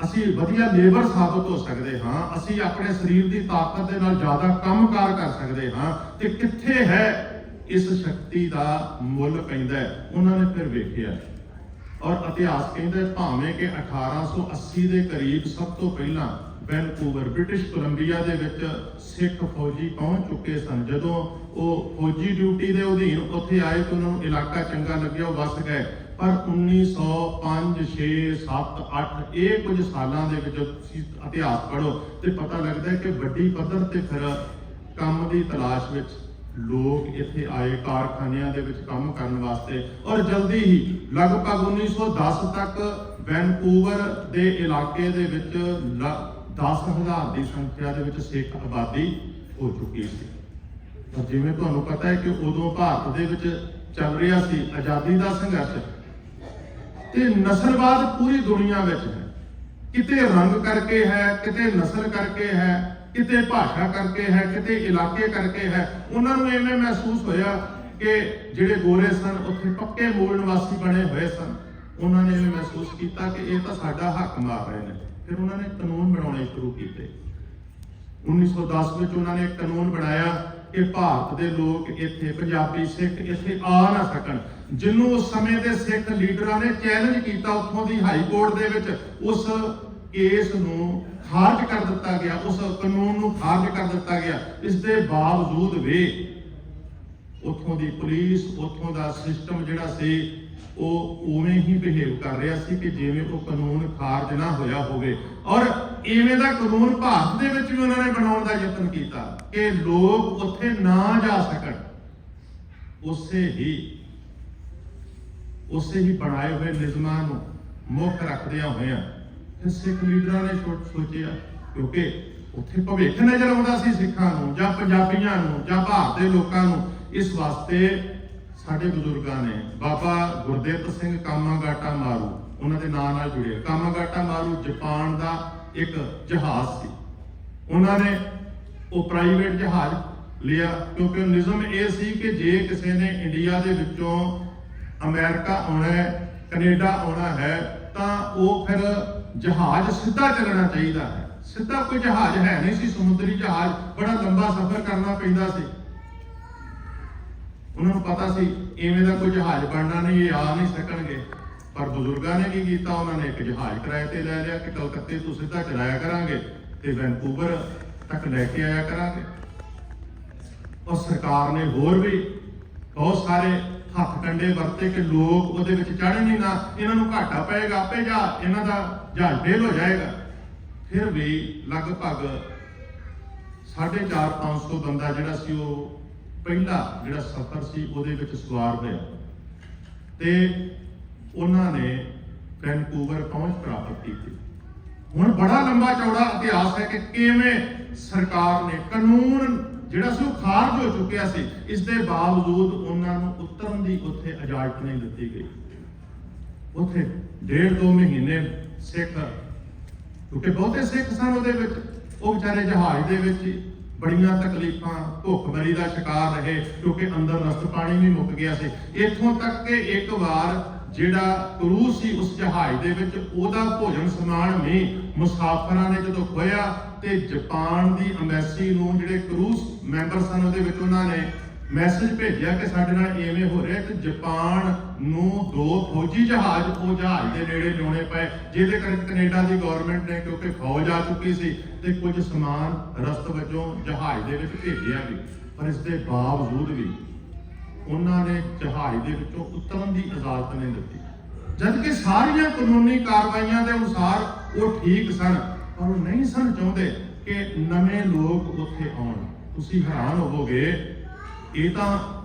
ਅਸੀਂ ਵਧੀਆ ਲੇਬਰ ਸਾਬਤ ਹੋ ਸਕਦੇ ਹਾਂ, ਅਸੀਂ ਆਪਣੇ ਸਰੀਰ ਦੀ ਤਾਕਤ ਦੇ ਨਾਲ ਜ਼ਿਆਦਾ ਕੰਮਕਾਰ ਕਰ ਸਕਦੇ ਹਾਂ, ਤੇ ਕਿੱਥੇ ਹੈ ਇਸ ਸ਼ਕਤੀ ਦਾ ਮੁੱਲ ਪੈਂਦਾ ਹੈ। ਉਹਨਾਂ ਨੇ ਫਿਰ ਵੇਖਿਆ ਔਰ ਇਤਿਹਾਸ ਕਹਿੰਦਾ ਭਾਵੇਂ ਕਿ 1880 ਦੇ ਕਰੀਬ ਸਭ ਤੋਂ ਪਹਿਲਾਂ ਵੈਨਕੂਵਰ ਬ੍ਰਿਟਿਸ਼ ਕੋਲੰਬੀਆ ਦੇ ਵਿੱਚ ਸਿੱਖ ਫੌਜੀ ਪਹੁੰਚ ਚੁੱਕੇ ਸਨ। ਜਦੋਂ ਉਹ ਫੌਜੀ ਡਿਊਟੀ ਦੇ ਅਧੀਨ ਉੱਥੇ ਆਏ ਤਾਂ ਉਹਨਾਂ ਨੂੰ ਇਲਾਕਾ ਚੰਗਾ ਲੱਗਿਆ, ਉਹ ਵਸ ਗਏ। ਪਰ 1905, 6, 7, 8 ਇਹ ਕੁਝ ਸਾਲਾਂ ਦੇ ਵਿੱਚ ਇਤਿਹਾਸ ਪੜ੍ਹੋ ਤੇ ਪਤਾ ਲੱਗਦਾ ਹੈ ਕਿ ਵੱਡੀ ਪੱਧਰ ਤੇ ਫਿਰ ਕੰਮ ਦੀ ਤਲਾਸ਼ ਵਿੱਚ ਲੋਕ ਇੱਥੇ ਆਏ, ਕਾਰਖਾਨਿਆਂ ਦੇ ਵਿੱਚ ਕੰਮ ਕਰਨ ਵਾਸਤੇ। ਔਰ ਜਲਦੀ ਹੀ ਲਗਭਗ 1910 ਤੱਕ ਵੈਨਕੂਵਰ ਦੇ ਇਲਾਕੇ ਦੇ ਵਿੱਚ 10,000 ਦੀ ਸੰਖਿਆ ਦੇ ਵਿੱਚ ਸਿੱਖ ਆਬਾਦੀ ਹੋ ਚੁੱਕੀ ਸੀ। ਔਰ ਜਿਵੇਂ ਤੁਹਾਨੂੰ ਪਤਾ ਹੈ ਕਿ ਉਦੋਂ ਭਾਰਤ ਦੇ ਵਿੱਚ ਚੱਲ ਰਿਹਾ ਸੀ ਆਜ਼ਾਦੀ ਦਾ ਸੰਘਰਸ਼, ਤੇ ਨਸਲਵਾਦ ਪੂਰੀ ਦੁਨੀਆ ਵਿੱਚ ਹੈ। ਕਿਤੇ ਰੰਗ ਕਰਕੇ ਹੈ, ਕਿਤੇ ਨਸਲ ਕਰਕੇ ਹੈ, ਕਿਤੇ ਭਾਸ਼ਾ ਕਰਕੇ ਹੈ, ਕਿਤੇ ਇਲਾਕੇ ਕਰਕੇ ਹੈ। ਉਹਨਾਂ ਨੂੰ ਐਵੇਂ ਮਹਿਸੂਸ ਹੋਇਆ ਕਿ ਜਿਹੜੇ ਗੋਰੇ ਸਨ ਉੱਥੇ ਪੱਕੇ ਮੂਲ ਨਿਵਾਸੀ ਬਣੇ ਹੋਏ ਸਨ, ਉਹਨਾਂ ਨੇ ਐਵੇਂ ਮਹਿਸੂਸ ਕੀਤਾ ਕਿ ਇਹ ਤਾਂ ਸਾਡਾ ਹੱਕ ਮਾਰ ਰਹੇ ਨੇ। ਫਿਰ ਉਹਨਾਂ ਨੇ ਕਾਨੂੰਨ ਬਣਾਉਣੇ ਸ਼ੁਰੂ ਕੀਤੇ। 1910 ਵਿੱਚ ਉਹਨਾਂ ਨੇ ਇੱਕ ਕਾਨੂੰਨ ਬਣਾਇਆ ਕਿ ਭਾਰਤ ਦੇ ਲੋਕ ਇੱਥੇ ਪੰਜਾਬੀ ਸਿੱਖ ਇੱਥੇ ਆ ਨਾ ਸਕਣ, ਜਿਹਨੂੰ ਉਸ ਸਮੇਂ ਦੇ ਸਿੱਖ ਲੀਡਰਾਂ ਨੇ ਚੈਲੰਜ ਕੀਤਾ ਉੱਥੋਂ ਦੀ ਹਾਈ ਕੋਰਟ ਦੇ ਵਿੱਚ। ਉਸ ਕੇਸ ਨੂੰ ਖਾਰਜ ਕਰ ਦਿੱਤਾ ਗਿਆ, ਉਸ ਕਾਨੂੰਨ ਨੂੰ ਖਾਰਜ ਕਰ ਦਿੱਤਾ ਗਿਆ। ਇਸ ਦੇ ਬਾਵਜੂਦ ਵੀ ਉੱਥੋਂ ਦੀ ਪੁਲਿਸ, ਉੱਥੋਂ ਦਾ ਸਿਸਟਮ ਜਿਹੜਾ ਸੀ ਉਹ ਉਵੇਂ ਹੀ ਬਿਹੇਵ ਕਰ ਰਿਹਾ ਸੀ ਕਿ ਜਿਵੇਂ ਉਹ ਕਾਨੂੰਨ ਖਾਰਜ ਨਾ ਹੋਇਆ ਹੋਵੇ। ਔਰ ਇਵੇਂ ਦਾ ਕਾਨੂੰਨ ਭਾਰਤ ਦੇ ਵਿੱਚ ਵੀ ਉਹਨਾਂ ਨੇ ਬਣਾਉਣ ਦਾ ਯਤਨ ਕੀਤਾ ਕਿ ਲੋਕ ਉੱਥੇ ਨਾ ਜਾ ਸਕਣ। ਉਸੇ ਹੀ ਬਣਾਏ ਹੋਏ ਨਿਯਮਾਂ ਨੂੰ ਮੁੱਖ ਰੱਖਦਿਆਂ ਹੋਇਆਂ ਸਿੱਖ ਲੀਡਰਾਂ ਨੇ ਸੋਚਿਆ, ਕਿਉਂਕਿ ਉੱਥੇ ਭਵਿੱਖ ਨਜ਼ਰ ਆਉਂਦਾ ਸੀ ਸਿੱਖਾਂ ਨੂੰ ਜਾਂ ਪੰਜਾਬੀਆਂ ਨੂੰ ਜਾਂ ਭਾਰਤ ਦੇ ਲੋਕਾਂ ਨੂੰ। ਇਸ ਵਾਸਤੇ ਸਾਡੇ ਬਜ਼ੁਰਗਾਂ ਨੇ ਬਾਬਾ ਗੁਰਦਿੱਤ ਸਿੰਘ ਕਾਮਾਗਾਟਾ ਮਾਰੂ ਉਹਨਾਂ ਦੇ ਨਾਂ ਨਾਲ ਜੁੜਿਆ। ਕਾਮਾਗਾਟਾ ਮਾਰੂ ਜਾਪਾਨ ਦਾ ਇੱਕ ਜਹਾਜ਼ ਸੀ। ਉਹਨਾਂ ਨੇ ਉਹ ਪ੍ਰਾਈਵੇਟ ਜਹਾਜ਼ ਲਿਆ ਕਿਉਂਕਿ ਨਿਯਮ ਇਹ ਸੀ ਕਿ ਜੇ ਕਿਸੇ ਨੇ ਇੰਡੀਆ ਦੇ ਵਿੱਚੋਂ ਅਮਰੀਕਾ ਆਉਣਾ ਹੈ, ਕੈਨੇਡਾ ਆਉਣਾ ਹੈ, ਤਾਂ ਉਹ ਫਿਰ ਜਹਾਜ਼ ਸਿੱਧਾ ਚੱਲਣਾ ਚਾਹੀਦਾ ਹੈ। ਸਿੱਧਾ ਕੋਈ ਜਹਾਜ਼ ਹੈ ਨਹੀਂ ਸੀ, ਸਮੁੰਦਰੀ ਜਹਾਜ਼ ਬੜਾ ਲੰਬਾ ਸਫ਼ਰ ਕਰਨਾ ਪੈਂਦਾ ਸੀ। ਉਹਨਾਂ ਨੂੰ ਪਤਾ ਸੀ ਇਵੇਂ ਦਾ ਕੋਈ ਜਹਾਜ਼ ਬਣਨਾ ਨਹੀਂ, ਇਹ ਆ ਨਹੀਂ ਸਕਣਗੇ। ਪਰ ਬਜ਼ੁਰਗਾਂ ਨੇ ਕੀ ਕੀਤਾ, ਉਹਨਾਂ ਨੇ ਇੱਕ ਜਹਾਜ਼ ਕਿਰਾਏ ਤੇ ਲੈ ਲਿਆ ਕਿ ਕਲਕੱਤੇ ਤੋਂ ਸਿੱਧਾ ਚਲਾਇਆ ਕਰਾਂਗੇ ਤੇ ਵੈਨਕੂਵਰ ਤੱਕ ਲੈ ਕੇ ਆਇਆ ਕਰਾਂਗੇ। ਔਰ ਸਰਕਾਰ ਨੇ ਹੋਰ ਵੀ ਬਹੁਤ ਸਾਰੇ ਹੱਥ ਕੰਡੇ ਵਰਤੇ ਕਿ ਲੋਕ ਉਹਦੇ ਵਿੱਚ ਚੜ੍ਹਨ ਹੀ ਨਾ, ਇਹਨਾਂ ਨੂੰ ਘਾਟਾ ਪਏਗਾ, ਆਪੇ ਇਹਨਾਂ ਦਾ ਜਹਾਜ਼ ਫੇਲ ਹੋ ਜਾਏਗਾ। ਫਿਰ ਵੀ ਲਗਭਗ 450-500 ਬੰਦਾ ਜਿਹੜਾ ਸੀ ਉਹ ਪਹਿਲਾ ਜਿਹੜਾ ਸਫ਼ਰ ਸੀ ਉਹਦੇ ਵਿੱਚ ਸਵਾਰ ਹੋਇਆ ਤੇ ਉਹਨਾਂ ਨੇ ਵੈਨਕੂਵਰ ਪਹੁੰਚ ਪ੍ਰਾਪਤ ਕੀਤੀ। ਹੁਣ ਬੜਾ ਲੰਬਾ ਚੌੜਾ ਇਤਿਹਾਸ ਹੈ ਕਿ ਕਿਵੇਂ ਸਰਕਾਰ ਨੇ ਕਾਨੂੰਨ ਜਿਹੜਾ ਸੀ ਉਹ ਖਾਰਜ ਹੋ ਚੁੱਕਿਆ ਸੀ, ਇਸ ਦੇ ਬਾਵਜੂਦ ਉਹਨਾਂ ਨੂੰ ਉਤਰਨ ਦੀ ਉੱਥੇ ਇਜਾਜ਼ਤ ਨਹੀਂ ਦਿੱਤੀ ਗਈ। ਉੱਥੇ 1.5-2 ਮਹੀਨੇ ਸਿੱਖ, ਕਿਉਂਕਿ ਬਹੁਤੇ ਸਿੱਖ ਸਨ ਉਹਦੇ ਵਿੱਚ, ਉਹ ਵਿਚਾਰੇ ਜਹਾਜ਼ ਦੇ ਵਿੱਚ ਬੜੀਆਂ ਤਕਲੀਫਾਂ, ਭੁੱਖਮਰੀ ਦਾ ਸ਼ਿਕਾਰ ਰਹੇ ਕਿਉਂਕਿ ਅੰਦਰ ਰਸਤ ਪਾਣੀ ਵੀ ਮੁੱਕ ਗਿਆ ਸੀ। ਇੱਥੋਂ ਤੱਕ ਕਿ ਇੱਕ ਵਾਰ ਜਿਹੜਾ ਕਰੂਜ਼ ਸੀ ਉਸ ਜਹਾਜ਼ ਦੇ ਵਿੱਚ ਉਹਦਾ ਭੋਜਨ ਸਮਾਨ ਵੀ ਮੁਸਾਫਰਾਂ ਨੇ ਜਦੋਂ ਖੋਇਆ ਤੇ ਜਾਪਾਨ ਦੀ ਅੰਬੈਸੀ ਨੂੰ ਜਿਹੜੇ ਕਰੂਜ਼ ਮੈਂਬਰ ਸਨ ਉਹਦੇ ਵਿੱਚ ਉਹਨਾਂ ਨੇ ਮੈਸੇਜ ਭੇਜਿਆ ਕਿ ਸਾਡੇ ਨਾਲ ਐਵੇਂ ਹੋ ਰਿਹਾ। ਤੇ ਜਾਪਾਨ ਨੂੰ 2 ਫੌਜੀ ਜਹਾਜ਼ ਉਹ ਜਹਾਜ਼ ਦੇ ਨੇੜੇ ਲਿਆਉਣੇ ਪਏ, ਜਿਹਦੇ ਕਰਕੇ ਕੈਨੇਡਾ ਦੀ ਗਵਰਨਮੈਂਟ ਨੇ ਕਿਉਂਕਿ ਫੌਜ ਆ ਚੁੱਕੀ ਸੀ ਤੇ ਕੁਝ ਸਮਾਨ ਰਸਤ ਵਜੋਂ ਜਹਾਜ਼ ਦੇ ਵਿੱਚ ਭੇਜਿਆ ਵੀ। ਪਰ ਇਸ ਦੇ ਬਾਵਜੂਦ ਵੀ ਉਹਨਾਂ ਨੇ ਜਹਾਜ਼ ਦੇ ਵਿੱਚੋਂ ਉਤਰਨ ਦੀ ਇਜਾਜ਼ਤ ਨਹੀਂ ਦਿੱਤੀ, ਜਦ ਕਿ ਸਾਰੀਆਂ ਕਾਨੂੰਨੀ ਕਾਰਵਾਈਆਂ ਦੇ ਅਨੁਸਾਰ ਉਹ ਠੀਕ ਸਨ, ਪਰ ਉਹ ਨਹੀਂ ਸਨ ਚਾਹੁੰਦੇ ਕਿ ਨਵੇਂ ਲੋਕ ਉੱਥੇ ਆਉਣ। ਤੁਸੀਂ ਹੈਰਾਨ ਹੋਵੋਗੇ, ਇਹ ਤਾਂ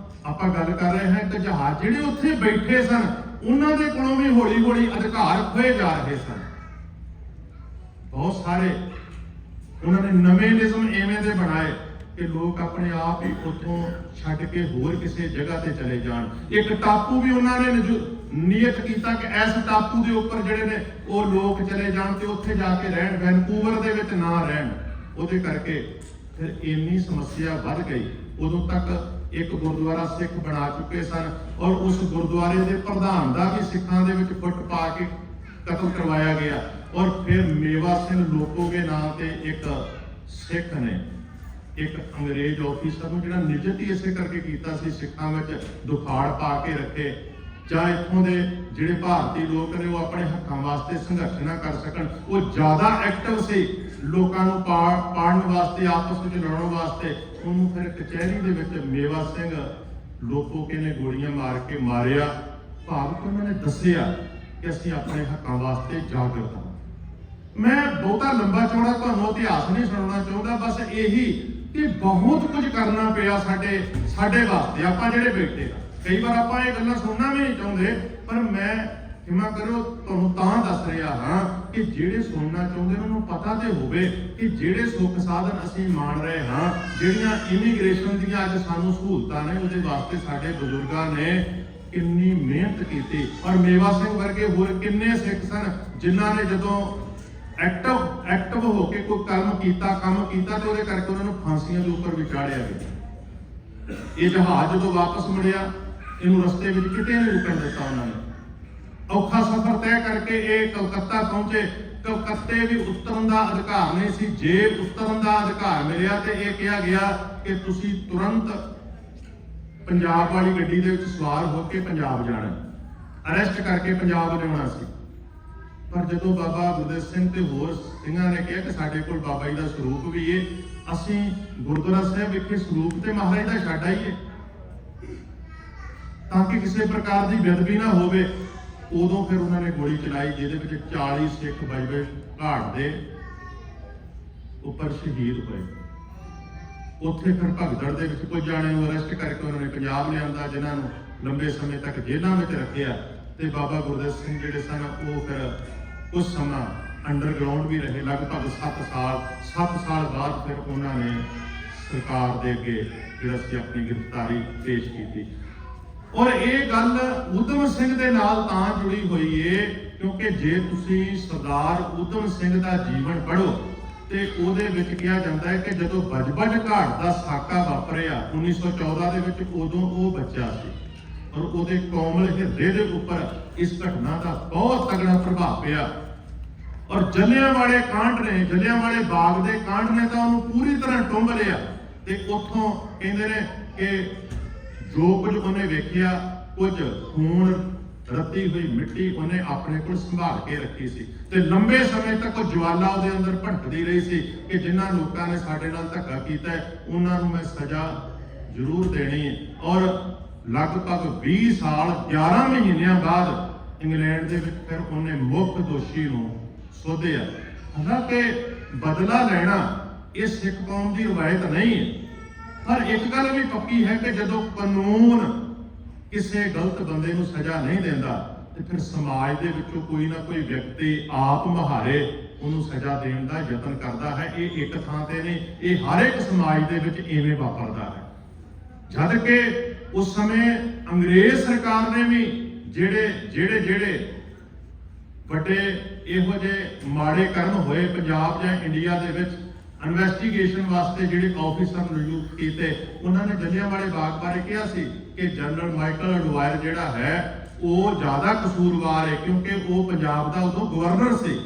ਆਪਾਂ ਗੱਲ ਕਰ ਰਹੇ ਹਾਂ ਕਿ ਜਹਾਜ਼ ਜਿਹੜੇ ਉੱਥੇ ਬੈਠੇ ਸਨ ਉਹਨਾਂ ਦੇ ਕੋਲੋਂ ਵੀ ਹੌਲੀ ਹੌਲੀ ਅਧਿਕਾਰ ਖੋਏ ਜਾ ਰਹੇ ਸਨ। ਬਹੁਤ ਸਾਰੇ ਉਹਨਾਂ ਨੇ ਨਵੇਂ ਨਿਯਮ ਐਵੇਂ ਦੇ ਬਣਾਏ ਕਿ ਲੋਕ ਆਪਣੇ ਆਪ ਹੀ ਉੱਥੋਂ ਛੱਡ ਕੇ ਹੋਰ ਕਿਸੇ ਜਗ੍ਹਾ ਤੇ ਚਲੇ ਜਾਣ। ਇੱਕ ਟਾਪੂ ਵੀ ਉਹਨਾਂ ਨੇ ਨਿਯਤ ਕੀਤਾ ਕਿ ਇਸ ਟਾਪੂ ਦੇ ਉੱਪਰ ਜਿਹੜੇ ਨੇ ਉਹ ਲੋਕ ਚਲੇ ਜਾਣ ਤੇ ਉੱਥੇ ਜਾ ਕੇ ਰਹਿਣ, ਵੈਨਕੂਵਰ ਦੇ ਵਿੱਚ ਨਾ ਰਹਿਣ। ਉਹਦੇ ਕਰਕੇ ਫਿਰ ਇੰਨੀ ਸਮੱਸਿਆ ਵੱਧ ਗਈ। ਉਦੋਂ ਤੱਕ ਇੱਕ ਗੁਰਦੁਆਰਾ ਸਿੱਖ ਬਣਾ ਚੁੱਕੇ ਸਨ ਔਰ ਉਸ ਗੁਰਦੁਆਰੇ ਦੇ ਪ੍ਰਧਾਨ ਦਾ ਵੀ ਸਿੱਖਾਂ ਦੇ ਵਿੱਚ ਫੁੱਟ ਪਾ ਕੇ ਕਤਲ ਕਰਵਾਇਆ ਗਿਆ। ਔਰ ਫਿਰ ਮੇਵਾ ਸਿੰਘ ਲੋਪੋਗੇ ਨਾਂ ਤੇ ਇੱਕ ਸਿੱਖ ਨੇ ਇੱਕ ਅੰਗਰੇਜ਼ ਆਫੀਸਰ ਨੂੰ ਜਿਹੜਾ ਨਿਯਤ ਹੀ ਇਸੇ ਕਰਕੇ ਕੀਤਾ ਸੀ, ਸਿੱਖਾਂ ਵਿੱਚ ਦੁਖਾੜ ਪਾ ਕੇ ਰੱਖੇ, ਜਾਂ ਇੱਥੋਂ ਦੇ ਜਿਹੜੇ ਭਾਰਤੀ ਲੋਕ ਨੇ ਉਹ ਆਪਣੇ ਹੱਕਾਂ ਵਾਸਤੇ ਸੰਘਰਸ਼ ਨਾ ਕਰ ਸਕਣ। ਉਹ ਜ਼ਿਆਦਾ ਐਕਟਿਵ ਸੀ ਲੋਕਾਂ ਨੂੰ ਪਾੜਨ ਵਾਸਤੇ, ਆਪਸ ਵਿੱਚ ਲੜਨ ਵਾਸਤੇ। ਉਹਨੂੰ ਫਿਰ ਕਚਹਿਰੀ ਦੇ ਵਿੱਚ ਮੇਵਾ ਸਿੰਘ ਲੋਪੋਕੇ ਨੇ ਗੋਲੀਆਂ ਮਾਰ ਕੇ ਮਾਰਿਆ। ਭਾਵ ਕਿ ਉਹਨਾਂ ਨੇ ਦੱਸਿਆ ਕਿ ਅਸੀਂ ਆਪਣੇ ਹੱਕਾਂ ਵਾਸਤੇ ਜਾਗਰੂਕ ਹਾਂ। ਮੈਂ ਬਹੁਤਾ ਲੰਬਾ ਚੌੜਾ ਤੁਹਾਨੂੰ ਇਤਿਹਾਸ ਨਹੀਂ ਸੁਣਾਉਣਾ ਚਾਹੁੰਦਾ, ਬਸ ਇਹੀ ਕਿ ਬਹੁਤ ਕੁਝ ਕਰਨਾ ਪਿਆ ਸਾਡੇ ਵਾਸਤੇ, ਆਪਾਂ ਜਿਹੜੇ ਬੈਠੇ ਆ। ਕਈ ਵਾਰ ਆਪਾਂ ਇਹ ਗੱਲਾਂ ਸੁਣਨਾ ਵੀ ਨਹੀਂ ਚਾਹੁੰਦੇ, ਪਰ ਮੈਂ ਖਿਮਾ ਕਰੋ ਤੁਹਾਨੂੰ ਤਾਂ ਦੱਸ ਰਿਹਾ ਹਾਂ ਕਿ ਜਿਹੜੇ ਸੁਣਨਾ ਚਾਹੁੰਦੇ ਉਹਨਾਂ ਨੂੰ ਪਤਾ ਤੇ ਹੋਵੇ ਕਿ ਜਿਹੜੇ ਸੁੱਖ ਸਾਧਨ ਅਸੀਂ ਮਾਣ ਰਹੇ ਹਾਂ, ਜਿਹੜੀਆਂ ਇਮੀਗ੍ਰੇਸ਼ਨ ਦੀਆਂ ਅੱਜ ਸਾਨੂੰ ਸਹੂਲਤਾਂ ਨੇ, ਉਹਦੇ ਵਾਸਤੇ ਸਾਡੇ ਬਜ਼ੁਰਗਾਂ ਨੇ ਕਿੰਨੀ ਮਿਹਨਤ ਕੀਤੀ। ਔਰ ਮੇਵਾ ਸਿੰਘ ਵਰਗੇ ਹੋਰ ਕਿੰਨੇ ਸਿੱਖ ਸਨ ਜਿਨ੍ਹਾਂ ਨੇ ਜਦੋਂ ਐਕਟਿਵ ਹੋ ਕੇ ਕੋਈ ਕੰਮ ਕੀਤਾ ਤੇ ਉਹਦੇ ਕਰਕੇ ਉਹਨਾਂ ਨੂੰ ਫਾਂਸੀਆਂ ਦੇ ਉੱਪਰ ਵੀ ਚਾੜਿਆ ਗਿਆ। ਇਹ ਜਹਾਜ਼ ਜਦੋਂ ਵਾਪਸ ਮੁੜਿਆ, ਇਹਨੂੰ ਰਸਤੇ ਵਿੱਚ ਕਿਤੇ ਨਹੀਂ ਰੁਕਣ ਦਿੱਤਾ ਉਹਨਾਂ ਨੇ। ਔਖਾ ਸਫ਼ਰ ਤੈਅ ਕਰਕੇ ਇਹ ਕਲਕੱਤਾ ਪਹੁੰਚੇ। ਕਲਕੱਤੇ ਵੀ ਉਤਰਨ ਦਾ ਅਧਿਕਾਰ ਨਹੀਂ ਸੀ। ਜੇ ਉਤਰਨ ਦਾ ਅਧਿਕਾਰ ਮਿਲਿਆ ਤੇ ਇਹ ਕਿਹਾ ਗਿਆ ਕਿ ਤੁਸੀਂ ਤੁਰੰਤ ਪੰਜਾਬ ਵਾਲੀ ਗੱਡੀ ਦੇ ਵਿੱਚ ਸਵਾਰ ਹੋ ਕੇ ਪੰਜਾਬ ਜਾਣਾ, ਅਰੈਸਟ ਕਰਕੇ ਪੰਜਾਬ ਲਿਆਉਣਾ ਸੀ। ਪਰ ਜਦੋਂ ਬਾਬਾ ਗੁਰਦੇਵ ਸਿੰਘ ਤੇ ਹੋਰ ਸਿੰਘਾਂ ਨੇ ਕਿਹਾ ਕਿ ਸਾਡੇ ਕੋਲ ਬਾਬਾ ਜੀ ਦਾ ਸਰੂਪ ਵੀ ਹੈ, ਅਸੀਂ ਗੁਰਦੁਆਰਾ ਸਾਹਿਬ ਵਿਖੇ ਸਰੂਪ ਤੇ ਮਹਾਰਾਜ ਦਾ ਛੱਡ ਆਈਏ ਤਾਂ ਕਿ ਕਿਸੇ ਪ੍ਰਕਾਰ ਦੀ ਬੇਅਦਬੀ ਨਾ ਹੋਵੇ, ਉਦੋਂ ਫਿਰ ਉਹਨਾਂ ਨੇ ਗੋਲੀ ਚਲਾਈ, ਜਿਹਦੇ ਵਿੱਚ 40 ਸਿੱਖ ਬਾਈਬਲ ਘਾਟ ਦੇ ਉੱਪਰ ਸ਼ਹੀਦ ਹੋਏ। ਉੱਥੇ ਫਿਰ ਭਗਦੜ ਦੇ ਵਿੱਚ ਕੁਝ ਜਾਣਿਆਂ ਨੂੰ ਅਰੈਸਟ ਕਰਕੇ ਉਹਨਾਂ ਨੇ ਪੰਜਾਬ ਲਿਆਂਦਾ, ਜਿਨ੍ਹਾਂ ਨੂੰ ਲੰਬੇ ਸਮੇਂ ਤੱਕ ਜੇਲ੍ਹਾਂ ਵਿੱਚ ਰੱਖਿਆ। ਤੇ ਬਾਬਾ ਗੁਰਦੇਵ ਸਿੰਘ ਜਿਹੜੇ ਸਨ ਉਹ ਫਿਰ ਕੁਝ ਸਮਾਂ ਅੰਡਰਗਰਾਉਂਡ ਵੀ ਰਹੇ, ਲਗਭਗ 7 ਸਾਲ ਬਾਅਦ ਫਿਰ ਉਹਨਾਂ ਨੇ ਸਰਕਾਰ ਦੇ ਅੱਗੇ ਜਿਹੜਾ ਸੀ ਆਪਣੀ ਗ੍ਰਿਫਤਾਰੀ ਪੇਸ਼ ਕੀਤੀ। ਔਰ ਇਹ ਗੱਲ ਊਧਮ ਸਿੰਘ ਦੇ ਨਾਲ ਤਾਂ ਜੁੜੀ ਹੋਈ ਏ ਕਿਉਂਕਿ ਜੇ ਤੁਸੀਂ ਸਰਦਾਰ ਊਧਮ ਸਿੰਘ ਦਾ ਜੀਵਨ ਪੜ੍ਹੋ ਤੇ ਉਹਦੇ ਵਿੱਚ ਕਿਹਾ ਜਾਂਦਾ ਹੈ ਕਿ ਜਦੋਂ ਬਜਬਜ ਘਾਟ ਦਾ ਸਾਕਾ ਵਾਪਰਿਆ 1914 ਦੇ ਵਿੱਚ, ਉਦੋਂ ਉਹ ਬੱਚਾ ਸੀ ਔਰ ਉਹਦੇ ਕੋਮਲ ਹਿਰਦੇ ਦੇ ਉੱਪਰ ਇਸ ਘਟਨਾ ਦਾ ਬਹੁਤ ਤਗੜਾ ਪ੍ਰਭਾਵ ਪਿਆ। ਔਰ ਜਲਿਆਂਵਾਲੇ ਕਾਂਡ ਨੇ, ਜਲਿਆਂਵਾਲੇ ਬਾਗ ਦੇ ਕਾਂਡ ਨੇ ਤਾਂ ਉਹਨੂੰ ਪੂਰੀ ਤਰ੍ਹਾਂ ਟੁੰਬ ਲਿਆ। ਤੇ ਉੱਥੋਂ ਕਹਿੰਦੇ ਨੇ ਕਿ ਜੋ ਕੁਝ ਉਹਨੇ ਵੇਖਿਆ, ਕੁਝ ਖੂਨ ਰੱਤੀ ਹੋਈ ਮਿੱਟੀ ਉਹਨੇ ਆਪਣੇ ਕੋਲ ਸੰਭਾਲ ਕੇ ਰੱਖੀ ਸੀ ਤੇ ਲੰਬੇ ਸਮੇਂ ਤੱਕ ਉਹ ਜਵਾਲਾ ਉਹਦੇ ਅੰਦਰ ਭਟਕਦੀ ਰਹੀ ਸੀ ਕਿ ਜਿਨ੍ਹਾਂ ਲੋਕਾਂ ਨੇ ਸਾਡੇ ਨਾਲ ਧੱਕਾ ਕੀਤਾ ਉਹਨਾਂ ਨੂੰ ਮੈਂ ਸਜ਼ਾ ਜ਼ਰੂਰ ਦੇਣੀ ਹੈ। ਔਰ ਲਗਭਗ 20 ਸਾਲ 11 ਮਹੀਨਿਆਂ ਬਾਅਦ ਇੰਗਲੈਂਡ ਦੇ ਵਿੱਚ ਫਿਰ ਉਹਨੇ ਮੁੱਖ ਦੋਸ਼ੀ ਨੂੰ ਸੋਧਿਆ। ਹਾਲਾਂਕਿ ਬਦਲਾ ਲੈਣਾ ਇਹ ਸਿੱਖ ਕੌਮ ਦੀ ਰਵਾਇਤ ਨਹੀਂ ਹੈ, ਪਰ ਇੱਕ ਗੱਲ ਵੀ ਪੱਕੀ ਹੈ ਕਿ ਜਦੋਂ ਕਾਨੂੰਨ ਕਿਸੇ ਗਲਤ ਬੰਦੇ ਨੂੰ ਸਜ਼ਾ ਨਹੀਂ ਦਿੰਦਾ ਤੇ ਫਿਰ ਸਮਾਜ ਦੇ ਵਿੱਚੋਂ ਕੋਈ ਨਾ ਕੋਈ ਵਿਅਕਤੀ ਆਪ ਮਹਾਰੇ ਉਹਨੂੰ ਸਜ਼ਾ ਦੇਣ ਦਾ ਯਤਨ ਕਰਦਾ ਹੈ। ਇਹ ਇੱਕ ਥਾਂ ਤੇ ਨਹੀਂ, ਇਹ ਹਰ ਇੱਕ ਸਮਾਜ ਦੇ ਵਿੱਚ ਇਵੇਂ ਵਾਪਰਦਾ ਹੈ। ਜਦ ਕਿ ਉਸ ਸਮੇਂ ਅੰਗਰੇਜ਼ ਸਰਕਾਰ ਨੇ ਵੀ ਜਿਹੜੇ ਵੱਡੇ ਇਹੋ ਜਿਹੇ ਮਾੜੇ ਕਰਮ ਹੋਏ ਪੰਜਾਬ ਜਾਂ ਇੰਡੀਆ ਦੇ ਵਿੱਚ, ਇਨਵੈਸਟੀਗੇਸ਼ਨ ਵਾਸਤੇ ਜਿਹੜੇ ਆਫੀਸਰ ਨਿਯੁਕਤ ਕੀਤੇ, ਉਹਨਾਂ ਨੇ ਜਲਿਆਂਵਾਲੇ ਬਾਗ ਬਾਰੇ ਕਿਹਾ ਸੀ ਕਿ ਜਨਰਲ ਮਾਈਕਲ ਅਡਵਾਇਰ ਜਿਹੜਾ ਹੈ ਉਹ ਜ਼ਿਆਦਾ ਕਸੂਰਵਾਰ ਹੈ ਕਿਉਂਕਿ ਉਹ ਪੰਜਾਬ ਦਾ ਉਦੋਂ ਗਵਰਨਰ ਸੀ।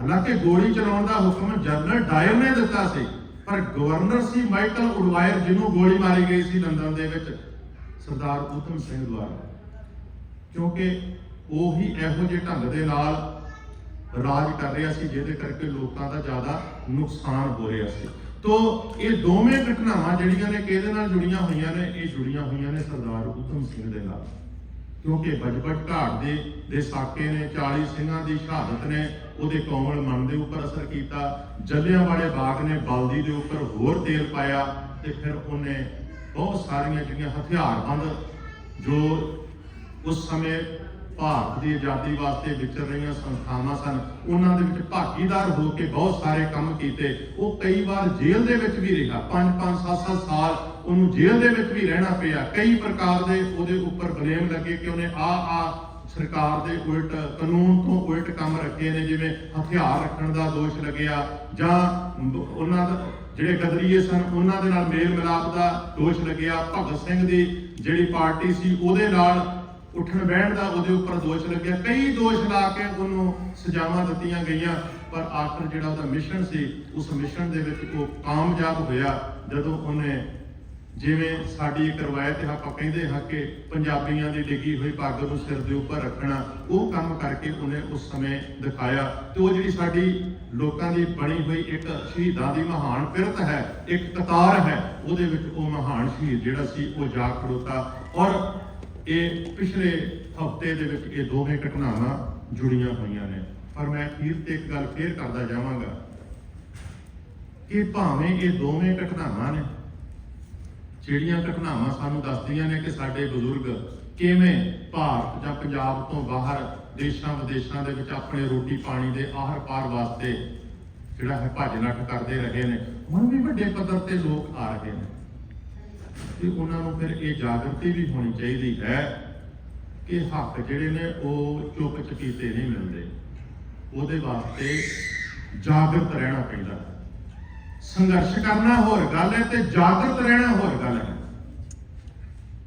ਹਾਲਾਂਕਿ ਗੋਲੀ ਚਲਾਉਣ ਦਾ ਹੁਕਮ ਜਨਰਲ ਡਾਇਰ ਨੇ ਦਿੱਤਾ ਸੀ, ਪਰ ਗਵਰਨਰ ਸੀ ਮਾਈਕਲ ਅਡਵਾਇਰ, ਜਿਹਨੂੰ ਗੋਲੀ ਮਾਰੀ ਗਈ ਸੀ ਲੰਡਨ ਦੇ ਵਿੱਚ ਸਰਦਾਰ ਊਧਮ ਸਿੰਘ ਦੁਆਰਾ, ਕਿਉਂਕਿ ਉਹ ਹੀ ਇਹੋ ਜਿਹੇ ਢੰਗ ਦੇ ਨਾਲ ਰਾਜ ਕਰ ਰਿਹਾ ਸੀ ਜਿਹਦੇ ਕਰਕੇ ਲੋਕਾਂ ਦਾ ਜ਼ਿਆਦਾ ਨੁਕਸਾਨ ਹੋ ਰਿਹਾ ਸੀ। तो ये दोवें घटनावां ਜਿਹੜੀਆਂ ਨੇ ਕਿਹਦੇ ਨਾਲ ਜੁੜੀਆਂ ਹੋਈਆਂ ਨੇ? ਇਹ ਜੁੜੀਆਂ ਹੋਈਆਂ ਨੇ ਸਰਦਾਰ ਊਧਮ ਸਿੰਘ ਦੇ ਨਾਲ, ਕਿਉਂਕਿ ਬਜਬਟ ਘਾਟ ਦੇ ਸਾਕੇ ਨੇ 40 ਸਿੰਘਾਂ ਦੀ ਸ਼ਹਾਦਤ ਨੇ ਉਹਦੇ ਕੋਮਲ ਮਨ ਦੇ ਉੱਪਰ ਅਸਰ ਕੀਤਾ। ਜਲਿਆਂਵਾਲੇ ਬਾਗ ਨੇ ਬਲਦੀ ਦੇ ਉੱਪਰ ਹੋਰ ਤੇਲ ਪਾਇਆ ਤੇ ਫਿਰ ਉਹਨੇ ਬਹੁਤ ਸਾਰੀਆਂ ਜਿਹੜੀਆਂ ਹਥਿਆਰਬੰਦ ਜੋ ਉਸ ਸਮੇਂ ਭਾਰਤ ਦੀ ਆਜ਼ਾਦੀ ਵਾਸਤੇ ਵਿਚਰ ਰਹੀਆਂ ਸੰਸਥਾਵਾਂ ਸਨ, ਉਹਨਾਂ ਦੇ ਵਿੱਚ ਭਾਗੀਦਾਰ ਹੋ ਕੇ ਬਹੁਤ ਸਾਰੇ ਕੰਮ ਕੀਤੇ। ਉਹ ਕਈ ਵਾਰ ਜੇਲ੍ਹ ਦੇ ਵਿੱਚ ਵੀ ਰਿਹਾ, 5-5 7-7 ਸਾਲ ਉਹਨੂੰ ਜੇਲ੍ਹ ਦੇ ਵਿੱਚ ਵੀ ਰਹਿਣਾ ਪਿਆ। ਕਈ ਪ੍ਰਕਾਰ ਦੇ ਉਹਦੇ ਉੱਪਰ ਬਲੇਮ ਲੱਗੇ ਕਿ ਉਹਨੇ ਆ ਸਰਕਾਰ ਦੇ ਉਲਟ, ਕਾਨੂੰਨ ਤੋਂ ਉਲਟ ਕੰਮ ਰੱਖੇ ਨੇ, ਜਿਵੇਂ ਹਥਿਆਰ ਰੱਖਣ ਦਾ ਦੋਸ਼ ਲੱਗਿਆ ਜਾਂ ਉਹਨਾਂ ਦਾ ਜਿਹੜੇ ਗਦਰੀਏ ਸਨ ਉਹਨਾਂ ਦੇ ਨਾਲ ਮੇਲ ਮਿਲਾਪ ਦਾ ਦੋਸ਼ ਲੱਗਿਆ। ਭਗਤ ਸਿੰਘ ਦੀ ਜਿਹੜੀ ਪਾਰਟੀ ਸੀ ਉਹਦੇ ਨਾਲ ਉੱਠਣ ਬਹਿਣ ਦਾ ਉਹਦੇ ਉੱਪਰ ਦੋਸ਼ ਲੱਗਿਆ। ਕਈ ਦੋਸ਼ ਲਾ ਕੇ ਉਹਨੂੰ ਸਜ਼ਾਵਾਂ ਦਿੱਤੀਆਂ ਗਈਆਂ, ਪਰ ਆਖਰ ਜਿਹੜਾ ਉਹਦਾ ਮਿਸ਼ਨ ਸੀ ਉਸ ਮਿਸ਼ਨ ਦੇ ਵਿੱਚ ਉਹ ਕਾਮਯਾਬ ਹੋਇਆ ਜਦੋਂ ਉਹਨੇ, ਜਿਵੇਂ ਸਾਡੀ ਇੱਕ ਰਵਾਇਤ ਹੈ, ਆਪਾਂ ਕਹਿੰਦੇ ਹਾਂ ਕਿ ਪੰਜਾਬੀਆਂ ਦੀ ਡਿੱਗੀ ਹੋਈ ਪੱਗ ਨੂੰ ਸਿਰ ਦੇ ਉੱਪਰ ਰੱਖਣਾ, ਉਹ ਕੰਮ ਕਰਕੇ ਉਹਨੇ ਉਸ ਸਮੇਂ ਦਿਖਾਇਆ। ਤੇ ਉਹ ਜਿਹੜੀ ਸਾਡੀ ਲੋਕਾਂ ਦੀ ਬਣੀ ਹੋਈ ਇੱਕ ਸ਼ਹੀਦਾਂ ਦੀ ਮਹਾਨ ਪਿਰਤ ਹੈ, ਇੱਕ ਕਤਾਰ ਹੈ, ਉਹਦੇ ਵਿੱਚ ਉਹ ਮਹਾਨ ਸ਼ਹੀਦ ਜਿਹੜਾ ਸੀ ਉਹ ਜਾ ਖੜੋਤਾ। ਔਰ ਇਹ ਪਿਛਲੇ ਹਫ਼ਤੇ ਦੇ ਵਿੱਚ ਇਹ ਦੋਵੇਂ ਘਟਨਾਵਾਂ ਜੁੜੀਆਂ ਹੋਈਆਂ ਨੇ। ਪਰ ਮੈਂ ਅਖੀਰ ਤੇ ਇੱਕ ਗੱਲ ਫੇਰ ਕਰਦਾ ਜਾਵਾਂਗਾ ਕਿ ਭਾਵੇਂ ਇਹ ਦੋਵੇਂ ਘਟਨਾਵਾਂ ਨੇ ਜਿਹੜੀਆਂ ਘਟਨਾਵਾਂ ਸਾਨੂੰ ਦੱਸਦੀਆਂ ਨੇ ਕਿ ਸਾਡੇ ਬਜ਼ੁਰਗ ਕਿਵੇਂ ਭਾਰਤ ਜਾਂ ਪੰਜਾਬ ਤੋਂ ਬਾਹਰ ਦੇਸ਼ਾਂ ਵਿਦੇਸ਼ਾਂ ਦੇ ਵਿੱਚ ਆਪਣੇ ਰੋਟੀ ਪਾਣੀ ਦੇ ਆਹਰ ਪਾਰ ਵਾਸਤੇ ਜਿਹੜਾ ਹੈ ਭੱਜ ਨੱਠ ਕਰਦੇ ਰਹੇ ਨੇ, ਹੁਣ ਵੀ ਵੱਡੇ ਪੱਧਰ ਤੇ ਲੋਕ ਆ ਰਹੇ ਨੇ। ਤੇ ਉਹਨਾਂ ਨੂੰ ਫਿਰ ਇਹ ਜਾਗਰਤੀ ਵੀ ਹੋਣੀ ਚਾਹੀਦੀ ਹੈ ਕਿ ਹੱਕ ਜਿਹੜੇ ਨੇ ਉਹ ਚੁੱਪ ਚਪੀਤੇ ਨਹੀਂ ਮਿਲਦੇ, ਉਹਦੇ ਵਾਸਤੇ ਜਾਗਰਤ ਰਹਿਣਾ ਪੈਂਦਾ। ਸੰਘਰਸ਼ ਕਰਨਾ ਹੋਰ ਗੱਲ ਹੈ ਤੇ ਜਾਗਰਤ ਰਹਿਣਾ ਹੋਰ ਗੱਲ ਹੈ,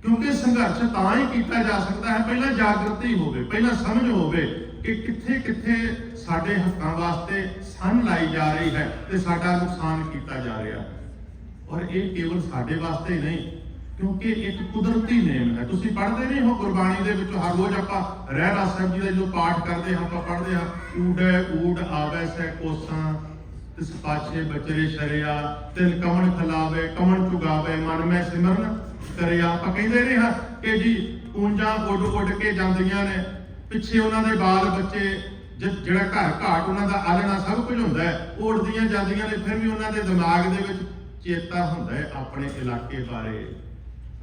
ਕਿਉਂਕਿ ਸੰਘਰਸ਼ ਤਾਂ ਹੀ ਕੀਤਾ ਜਾ ਸਕਦਾ ਹੈ ਪਹਿਲਾਂ ਜਾਗਰਤੀ ਹੋਵੇ, ਪਹਿਲਾਂ ਸਮਝ ਹੋਵੇ ਕਿ ਕਿੱਥੇ ਕਿੱਥੇ ਸਾਡੇ ਹੱਕਾਂ ਵਾਸਤੇ ਸੰਨ ਲਾਈ ਜਾ ਰਹੀ ਹੈ ਤੇ ਸਾਡਾ ਨੁਕਸਾਨ ਕੀਤਾ ਜਾ ਰਿਹਾ। ਔਰ ਇਹ ਕੇਵਲ ਸਾਡੇ ਵਾਸਤੇ ਹੀ ਨਹੀਂ, ਕਿਉਂਕਿ ਇੱਕ ਕੁਦਰਤੀ ਨੇਮ ਹੈ। ਤੁਸੀਂ ਪੜ੍ਹਦੇ ਨਹੀਂ ਹੋ ਗੁਰਬਾਣੀ ਦੇ ਵਿੱਚ, ਹਰ ਰੋਜ਼ ਆਪਾਂ ਰਹਿਰਾਸ ਸਾਹਿਬ ਜੀ ਦਾ ਜੋ ਪਾਠ ਕਰਦੇ ਹਾਂ, ਆਪਾਂ ਪੜ੍ਹਦੇ ਹਾਂ, ਊੜੈ ਊੜ ਆਵੈ ਸੈ ਕੋਸਾਂ ਤਿਸ ਪਾਛੇ ਬਚਰੇ ਸ਼ਰਿਆ, ਤਿਨ ਕਮਣ ਖਲਾਵੇ ਕਮਣ ਚੁਗਾਵੇ, ਮਨ ਮੈਂ ਸਿਮਰਨ ਕਰਿਆ। ਆਪਾਂ ਕਹਿੰਦੇ ਰਹੇ ਹਾਂ ਕਿ ਜੀ ਊਂਜਾਂ ਉੱਡ ਉੱਡ ਕੇ ਜਾਂਦੀਆਂ ਨੇ, ਪਿੱਛੇ ਉਹਨਾਂ ਦੇ ਬਾਲ ਬੱਚੇ, ਜਿਹੜਾ ਘਰ ਘਾਟ ਉਹਨਾਂ ਦਾ ਆਲਣਾ ਸਭ ਕੁਝ ਹੁੰਦਾ ਹੈ, ਉਹ ਉੱਡਦੀਆਂ ਜਾਂਦੀਆਂ ਨੇ, ਫਿਰ ਵੀ ਉਹਨਾਂ ਦੇ ਦਿਮਾਗ ਦੇ ਵਿੱਚ ਚੇਤਾ ਹੁੰਦਾ ਹੈ ਆਪਣੇ ਇਲਾਕੇ ਬਾਰੇ।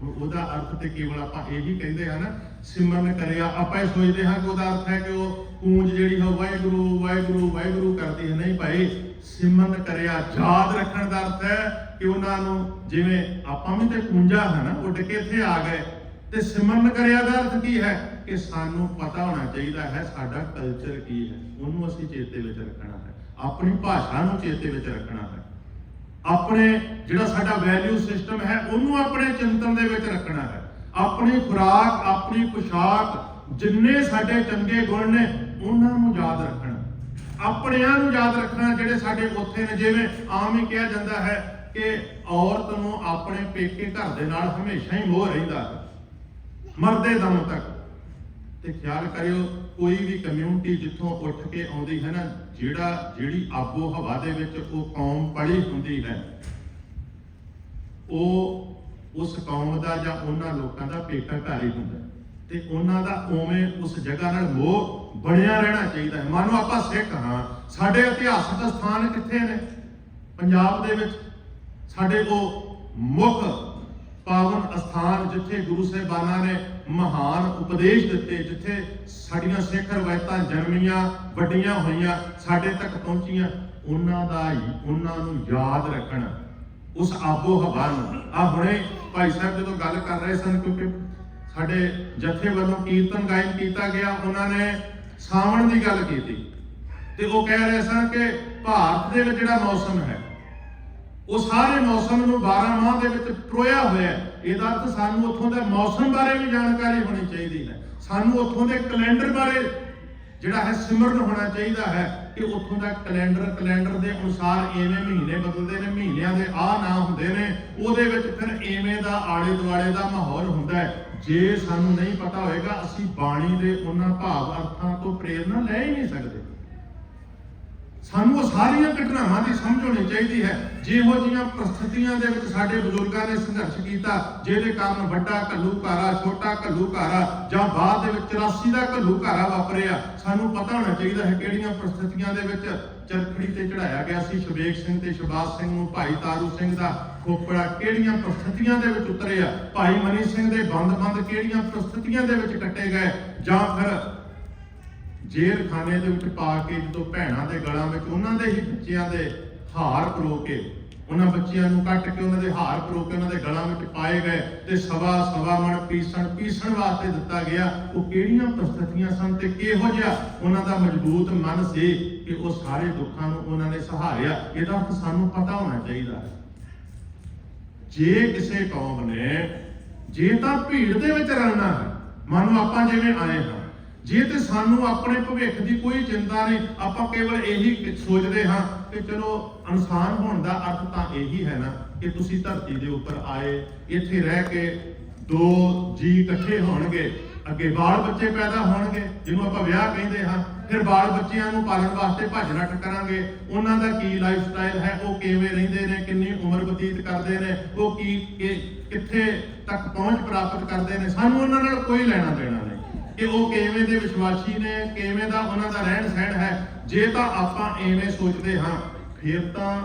ਉਹਦਾ ਅਰਥ ਤੇ ਕੇਵਲ ਆਪਾਂ ਇਹ ਹੀ ਕਹਿੰਦੇ ਹਾਂ ਨਾ ਸਿਮਰਨ ਕਰਿਆ, ਆਪਾਂ ਇਹ ਸੋਚਦੇ ਹਾਂ ਕਿ ਉਹਦਾ ਅਰਥ ਹੈ ਕਿ ਉਹ ਕੂੰਜ ਜਿਹੜੀ ਹੈ ਵਾਹਿਗੁਰੂ ਵਾਹਿਗੁਰੂ ਵਾਹਿਗੁਰੂ ਕਰਦੀ ਹੈ। ਨਹੀਂ ਭਾਈ, ਸਿਮਰਨ ਕਰਿਆ ਯਾਦ ਰੱਖਣ ਦਾ ਅਰਥ ਹੈ ਕਿ ਉਹਨਾਂ ਨੂੰ, ਜਿਵੇਂ ਆਪਾਂ ਵੀ ਤੇ ਕੂੰਜਾ ਹੈ ਨਾ, ਉੱਡ ਕੇ ਇੱਥੇ ਆ ਗਏ, ਤੇ ਸਿਮਰਨ ਕਰਿਆ ਦਾ ਅਰਥ ਕੀ ਹੈ ਕਿ ਸਾਨੂੰ ਪਤਾ ਹੋਣਾ ਚਾਹੀਦਾ ਹੈ ਸਾਡਾ ਕਲਚਰ ਕੀ ਹੈ, ਉਹਨੂੰ ਅਸੀਂ ਚੇਤੇ ਵਿੱਚ ਰੱਖਣਾ ਹੈ, ਆਪਣੀ ਭਾਸ਼ਾ ਨੂੰ ਚੇਤੇ ਵਿੱਚ ਰੱਖਣਾ ਹੈ, ਆਪਣੇ ਜਿਹੜਾ ਸਾਡਾ ਵੈਲਿਊ ਸਿਸਟਮ ਹੈ ਉਹਨੂੰ ਆਪਣੇ ਚਿੰਤਨ ਦੇ ਵਿੱਚ ਰੱਖਣਾ ਹੈ, ਆਪਣੀ ਖੁਰਾਕ, ਆਪਣੀ ਪੁਸ਼ਾਕ, ਜਿੰਨੇ ਸਾਡੇ ਚੰਗੇ ਗੁਣ ਨੇ ਉਹਨਾਂ ਨੂੰ ਯਾਦ ਰੱਖਣਾ, ਆਪਣਿਆਂ ਨੂੰ ਯਾਦ ਰੱਖਣਾ ਜਿਹੜੇ ਸਾਡੇ ਉੱਥੇ ਨੇ। ਜਿਵੇਂ ਆਮ ਹੀ ਕਿਹਾ ਜਾਂਦਾ ਹੈ ਕਿ ਔਰਤ ਨੂੰ ਆਪਣੇ ਪੇਕੇ ਘਰ ਦੇ ਨਾਲ ਹਮੇਸ਼ਾ ਹੀ ਮੋਹ ਰਹਿੰਦਾ ਹੈ ਮਰਦੇ ਦਮ ਤੱਕ। ਤੇ ਖਿਆਲ ਕਰਿਓ, ਕੋਈ ਵੀ ਕਮਿਊਨਿਟੀ ਜਿੱਥੋਂ ਉੱਠ ਕੇ ਆਉਂਦੀ ਹੈ ਨਾ, ਜਿਹੜੀ ਆਬੋ ਹਵਾ ਦੇ ਵਿੱਚ ਉਹ ਕੌਮ ਪਲੀ ਹੁੰਦੀ ਹੈ, ਉਹ ਉਸ ਕੌਮ ਦਾ ਜਾਂ ਉਹਨਾਂ ਲੋਕਾਂ ਦਾ ਪੇਕਾ ਘਰ ਹੀ ਹੁੰਦਾ ਤੇ ਉਹਨਾਂ ਦਾ ਉਵੇਂ ਉਸ ਜਗ੍ਹਾ ਨਾਲ ਮੋਹ ਬਣਿਆ ਰਹਿਣਾ ਚਾਹੀਦਾ ਹੈ। ਮੰਨ ਲਓ ਆਪਾਂ ਸਿੱਖ ਹਾਂ, ਸਾਡੇ ਇਤਿਹਾਸਕ ਸਥਾਨ ਕਿੱਥੇ ਨੇ ਪੰਜਾਬ ਦੇ ਵਿੱਚ? ਸਾਡੇ ਉਹ ਮੁੱਖ ਪਾਵਨ ਅਸਥਾਨ ਜਿੱਥੇ ਗੁਰੂ ਸਾਹਿਬਾਨਾਂ ਨੇ ਮਹਾਨ ਉਪਦੇਸ਼ ਦਿੱਤੇ, ਜਿੱਥੇ ਸਾਡੀਆਂ ਸਿੱਖ ਰਵਾਇਤਾਂ ਜਨਮੀਆਂ ਵੱਡੀਆਂ ਹੋਈਆਂ ਸਾਡੇ ਤੱਕ ਪਹੁੰਚੀਆਂ, ਉਹਨਾਂ ਨੂੰ ਯਾਦ ਰੱਖਣਾ, ਉਸ ਆਬੋ ਹਵਾ ਨੂੰ। ਆ ਹੁਣੇ ਭਾਈ ਸਾਹਿਬ ਜਦੋਂ ਗੱਲ ਕਰ ਰਹੇ ਸਨ, ਕਿਉਂਕਿ ਸਾਡੇ ਜਥੇ ਵੱਲੋਂ ਕੀਰਤਨ ਗਾਇਨ ਕੀਤਾ ਗਿਆ, ਉਹਨਾਂ ਨੇ ਸਾਵਣ ਦੀ ਗੱਲ ਕੀਤੀ ਤੇ ਉਹ ਕਹਿ ਰਹੇ ਸਨ ਕਿ ਭਾਰਤ ਦੇ ਵਿੱਚ ਜਿਹੜਾ ਮੌਸਮ ਹੈ ਉਹ ਸਾਰੇ ਮੌਸਮ ਨੂੰ 12 ਮਾਹ ਦੇ ਵਿੱਚ ਪਰੋਇਆ ਹੋਇਆ। ਇਹਦਾ ਅਰਥ ਸਾਨੂੰ ਉੱਥੋਂ ਦੇ ਮੌਸਮ ਬਾਰੇ ਵੀ ਜਾਣਕਾਰੀ ਹੋਣੀ ਚਾਹੀਦੀ ਹੈ, ਸਾਨੂੰ ਉੱਥੋਂ ਦੇ ਕੈਲੰਡਰ ਬਾਰੇ ਜਿਹੜਾ ਹੈ ਸਿਮਰਨ ਹੋਣਾ ਚਾਹੀਦਾ ਹੈ ਕਿ ਉੱਥੋਂ ਦਾ ਕੈਲੰਡਰ ਦੇ ਅਨੁਸਾਰ ਐਵੇਂ ਮਹੀਨੇ ਬਦਲਦੇ ਨੇ, ਮਹੀਨਿਆਂ ਦੇ ਆਹ ਨਾਂ ਹੁੰਦੇ ਨੇ, ਉਹਦੇ ਵਿੱਚ ਫਿਰ ਐਵੇਂ ਦਾ ਆਲੇ ਦੁਆਲੇ ਦਾ ਮਾਹੌਲ ਹੁੰਦਾ ਹੈ। ਜੇ ਸਾਨੂੰ ਨਹੀਂ ਪਤਾ ਹੋਏਗਾ, ਅਸੀਂ ਬਾਣੀ ਦੇ ਉਹਨਾਂ ਭਾਵ ਅਰਥਾਂ ਤੋਂ ਪ੍ਰੇਰਨਾ ਲੈ ਹੀ ਨਹੀਂ ਸਕਦੇ। ਸਾਨੂੰ ਉਹ ਸਾਰੀਆਂ ਘਟਨਾਵਾਂ ਦੀ ਸਮਝ ਹੋਣੀ ਚਾਹੀਦੀ ਹੈ। ਜਿਹੋ ਜਿਹੀਆਂ ਪ੍ਰਸਥਿਤੀਆਂ ਦੇ ਵਿੱਚ ਸਾਡੇ ਬਜ਼ੁਰਗਾਂ ਨੇ ਸੰਘਰਸ਼ ਕੀਤਾ, ਜਿਹਦੇ ਕਾਰਨ ਵੱਡਾ ਘੱਲੂਘਾਰਾ, ਛੋਟਾ ਘੱਲੂਘਾਰਾ ਜਾਂ ਬਾਅਦ ਦੇ ਵਿੱਚ 84 ਦਾ ਘੱਲੂਘਾਰਾ ਵਾਪਰਿਆ, ਸਾਨੂੰ ਪਤਾ ਹੋਣਾ ਚਾਹੀਦਾ ਹੈ ਕਿਹੜੀਆਂ ਪ੍ਰਸਥਿਤੀਆਂ ਦੇ ਵਿੱਚ ਚਰਖੜੀ ਤੇ ਚੜਾਇਆ ਗਿਆ ਸੀ ਸ਼ਬੇਗ ਸਿੰਘ ਤੇ ਸ਼ਬਾਜ਼ ਸਿੰਘ ਨੂੰ, ਭਾਈ ਤਾਰੂ ਸਿੰਘ ਦਾ ਖੋਪੜਾ ਕਿਹੜੀਆਂ ਪ੍ਰਸਥਿਤੀਆਂ ਦੇ ਵਿੱਚ ਉਤਰਿਆ, ਭਾਈ ਮਨੀ ਸਿੰਘ ਦੇ ਬੰਦ ਕਿਹੜੀਆਂ ਪ੍ਰਸਥਿਤੀਆਂ ਦੇ ਵਿੱਚ ਕੱਟੇ ਗਏ, ਜਾਂ ਫਿਰ ਜੇਲ੍ਹ ਖਾਨੇ ਦੇ ਵਿੱਚ ਪਾ ਕੇ ਜਦੋਂ ਭੈਣਾਂ ਦੇ ਗਲਾਂ ਵਿੱਚ ਉਹਨਾਂ ਦੇ ਹੀ ਬੱਚਿਆਂ ਦੇ ਹਾਰ ਪਰੋ ਕੇ, ਉਹਨਾਂ ਬੱਚਿਆਂ ਨੂੰ ਕੱਟ ਕੇ ਉਹਨਾਂ ਦੇ ਹਾਰ ਪਰੋ ਕੇ ਉਹਨਾਂ ਦੇ ਗਲਾਂ ਵਿੱਚ ਪਾਏ ਗਏ ਤੇ ਸਵਾ ਮਣ ਪੀਸਣ ਵਾਸਤੇ ਦਿੱਤਾ ਗਿਆ। ਉਹ ਕਿਹੜੀਆਂ ਪ੍ਰਸਥਿਤੀਆਂ ਸਨ ਤੇ ਕਿਹੋ ਜਿਹਾ ਉਹਨਾਂ ਦਾ ਮਜ਼ਬੂਤ ਮਨ ਸੀ ਕਿ ਉਹ ਸਾਰੇ ਦੁੱਖਾਂ ਨੂੰ ਉਹਨਾਂ ਨੇ ਸਹਾਰਿਆ। ਇਹਦਾ ਅਰਥ ਸਾਨੂੰ ਪਤਾ ਹੋਣਾ ਚਾਹੀਦਾ ਹੈ। ਜੇ ਕਿਸੇ ਕੌਮ ਨੇ ਜੇ ਤਾਂ ਭੀੜ ਦੇ ਵਿੱਚ ਰਲਣਾ ਹੈ, ਮੰਨ ਲਓ ਆਪਾਂ ਜਿਵੇਂ ਆਏ ਹਾਂ, ਜੇ ਤੇ ਸਾਨੂੰ ਆਪਣੇ ਭਵਿੱਖ ਦੀ ਕੋਈ ਚਿੰਤਾ ਨਹੀਂ, ਆਪਾਂ ਕੇਵਲ ਇਹੀ ਸੋਚਦੇ ਹਾਂ ਕਿ ਚਲੋ ਇਨਸਾਨ ਹੋਣ ਦਾ ਅਰਥ ਤਾਂ ਇਹੀ ਹੈ ਨਾ ਕਿ ਤੁਸੀਂ ਧਰਤੀ ਦੇ ਉੱਪਰ ਆਏ, ਇੱਥੇ ਰਹਿ ਕੇ ਦੋ ਜੀ ਇਕੱਠੇ ਹੋਣਗੇ, ਅੱਗੇ ਬਾਲ ਬੱਚੇ ਪੈਦਾ ਹੋਣਗੇ ਜਿਹਨੂੰ ਆਪਾਂ ਵਿਆਹ ਕਹਿੰਦੇ ਹਾਂ, ਫਿਰ ਬਾਲ ਬੱਚਿਆਂ ਨੂੰ ਪਾਲਣ ਵਾਸਤੇ ਭੱਜ ਨੱਠ ਕਰਾਂਗੇ, ਉਹਨਾਂ ਦਾ ਕੀ ਲਾਈਫ ਸਟਾਈਲ ਹੈ, ਉਹ ਕਿਵੇਂ ਰਹਿੰਦੇ ਨੇ, ਕਿੰਨੀ ਉਮਰ ਬਤੀਤ ਕਰਦੇ ਨੇ, ਉਹ ਕਿੱਥੇ ਤੱਕ ਪਹੁੰਚ ਪ੍ਰਾਪਤ ਕਰਦੇ ਨੇ, ਸਾਨੂੰ ਉਹਨਾਂ ਨਾਲ ਕੋਈ ਲੈਣਾ ਦੇਣਾ ਨਹੀਂ ਕਿ ਉਹ ਕਿਵੇਂ ਦੇ ਵਿਸ਼ਵਾਸੀ ਨੇ, ਕਿਵੇਂ ਦਾ ਉਹਨਾਂ ਦਾ ਰਹਿਣ ਸਹਿਣ ਹੈ। ਜੇ ਤਾਂ ਆਪਾਂ ਐਵੇਂ ਸੋਚਦੇ ਹਾਂ ਫਿਰ ਤਾਂ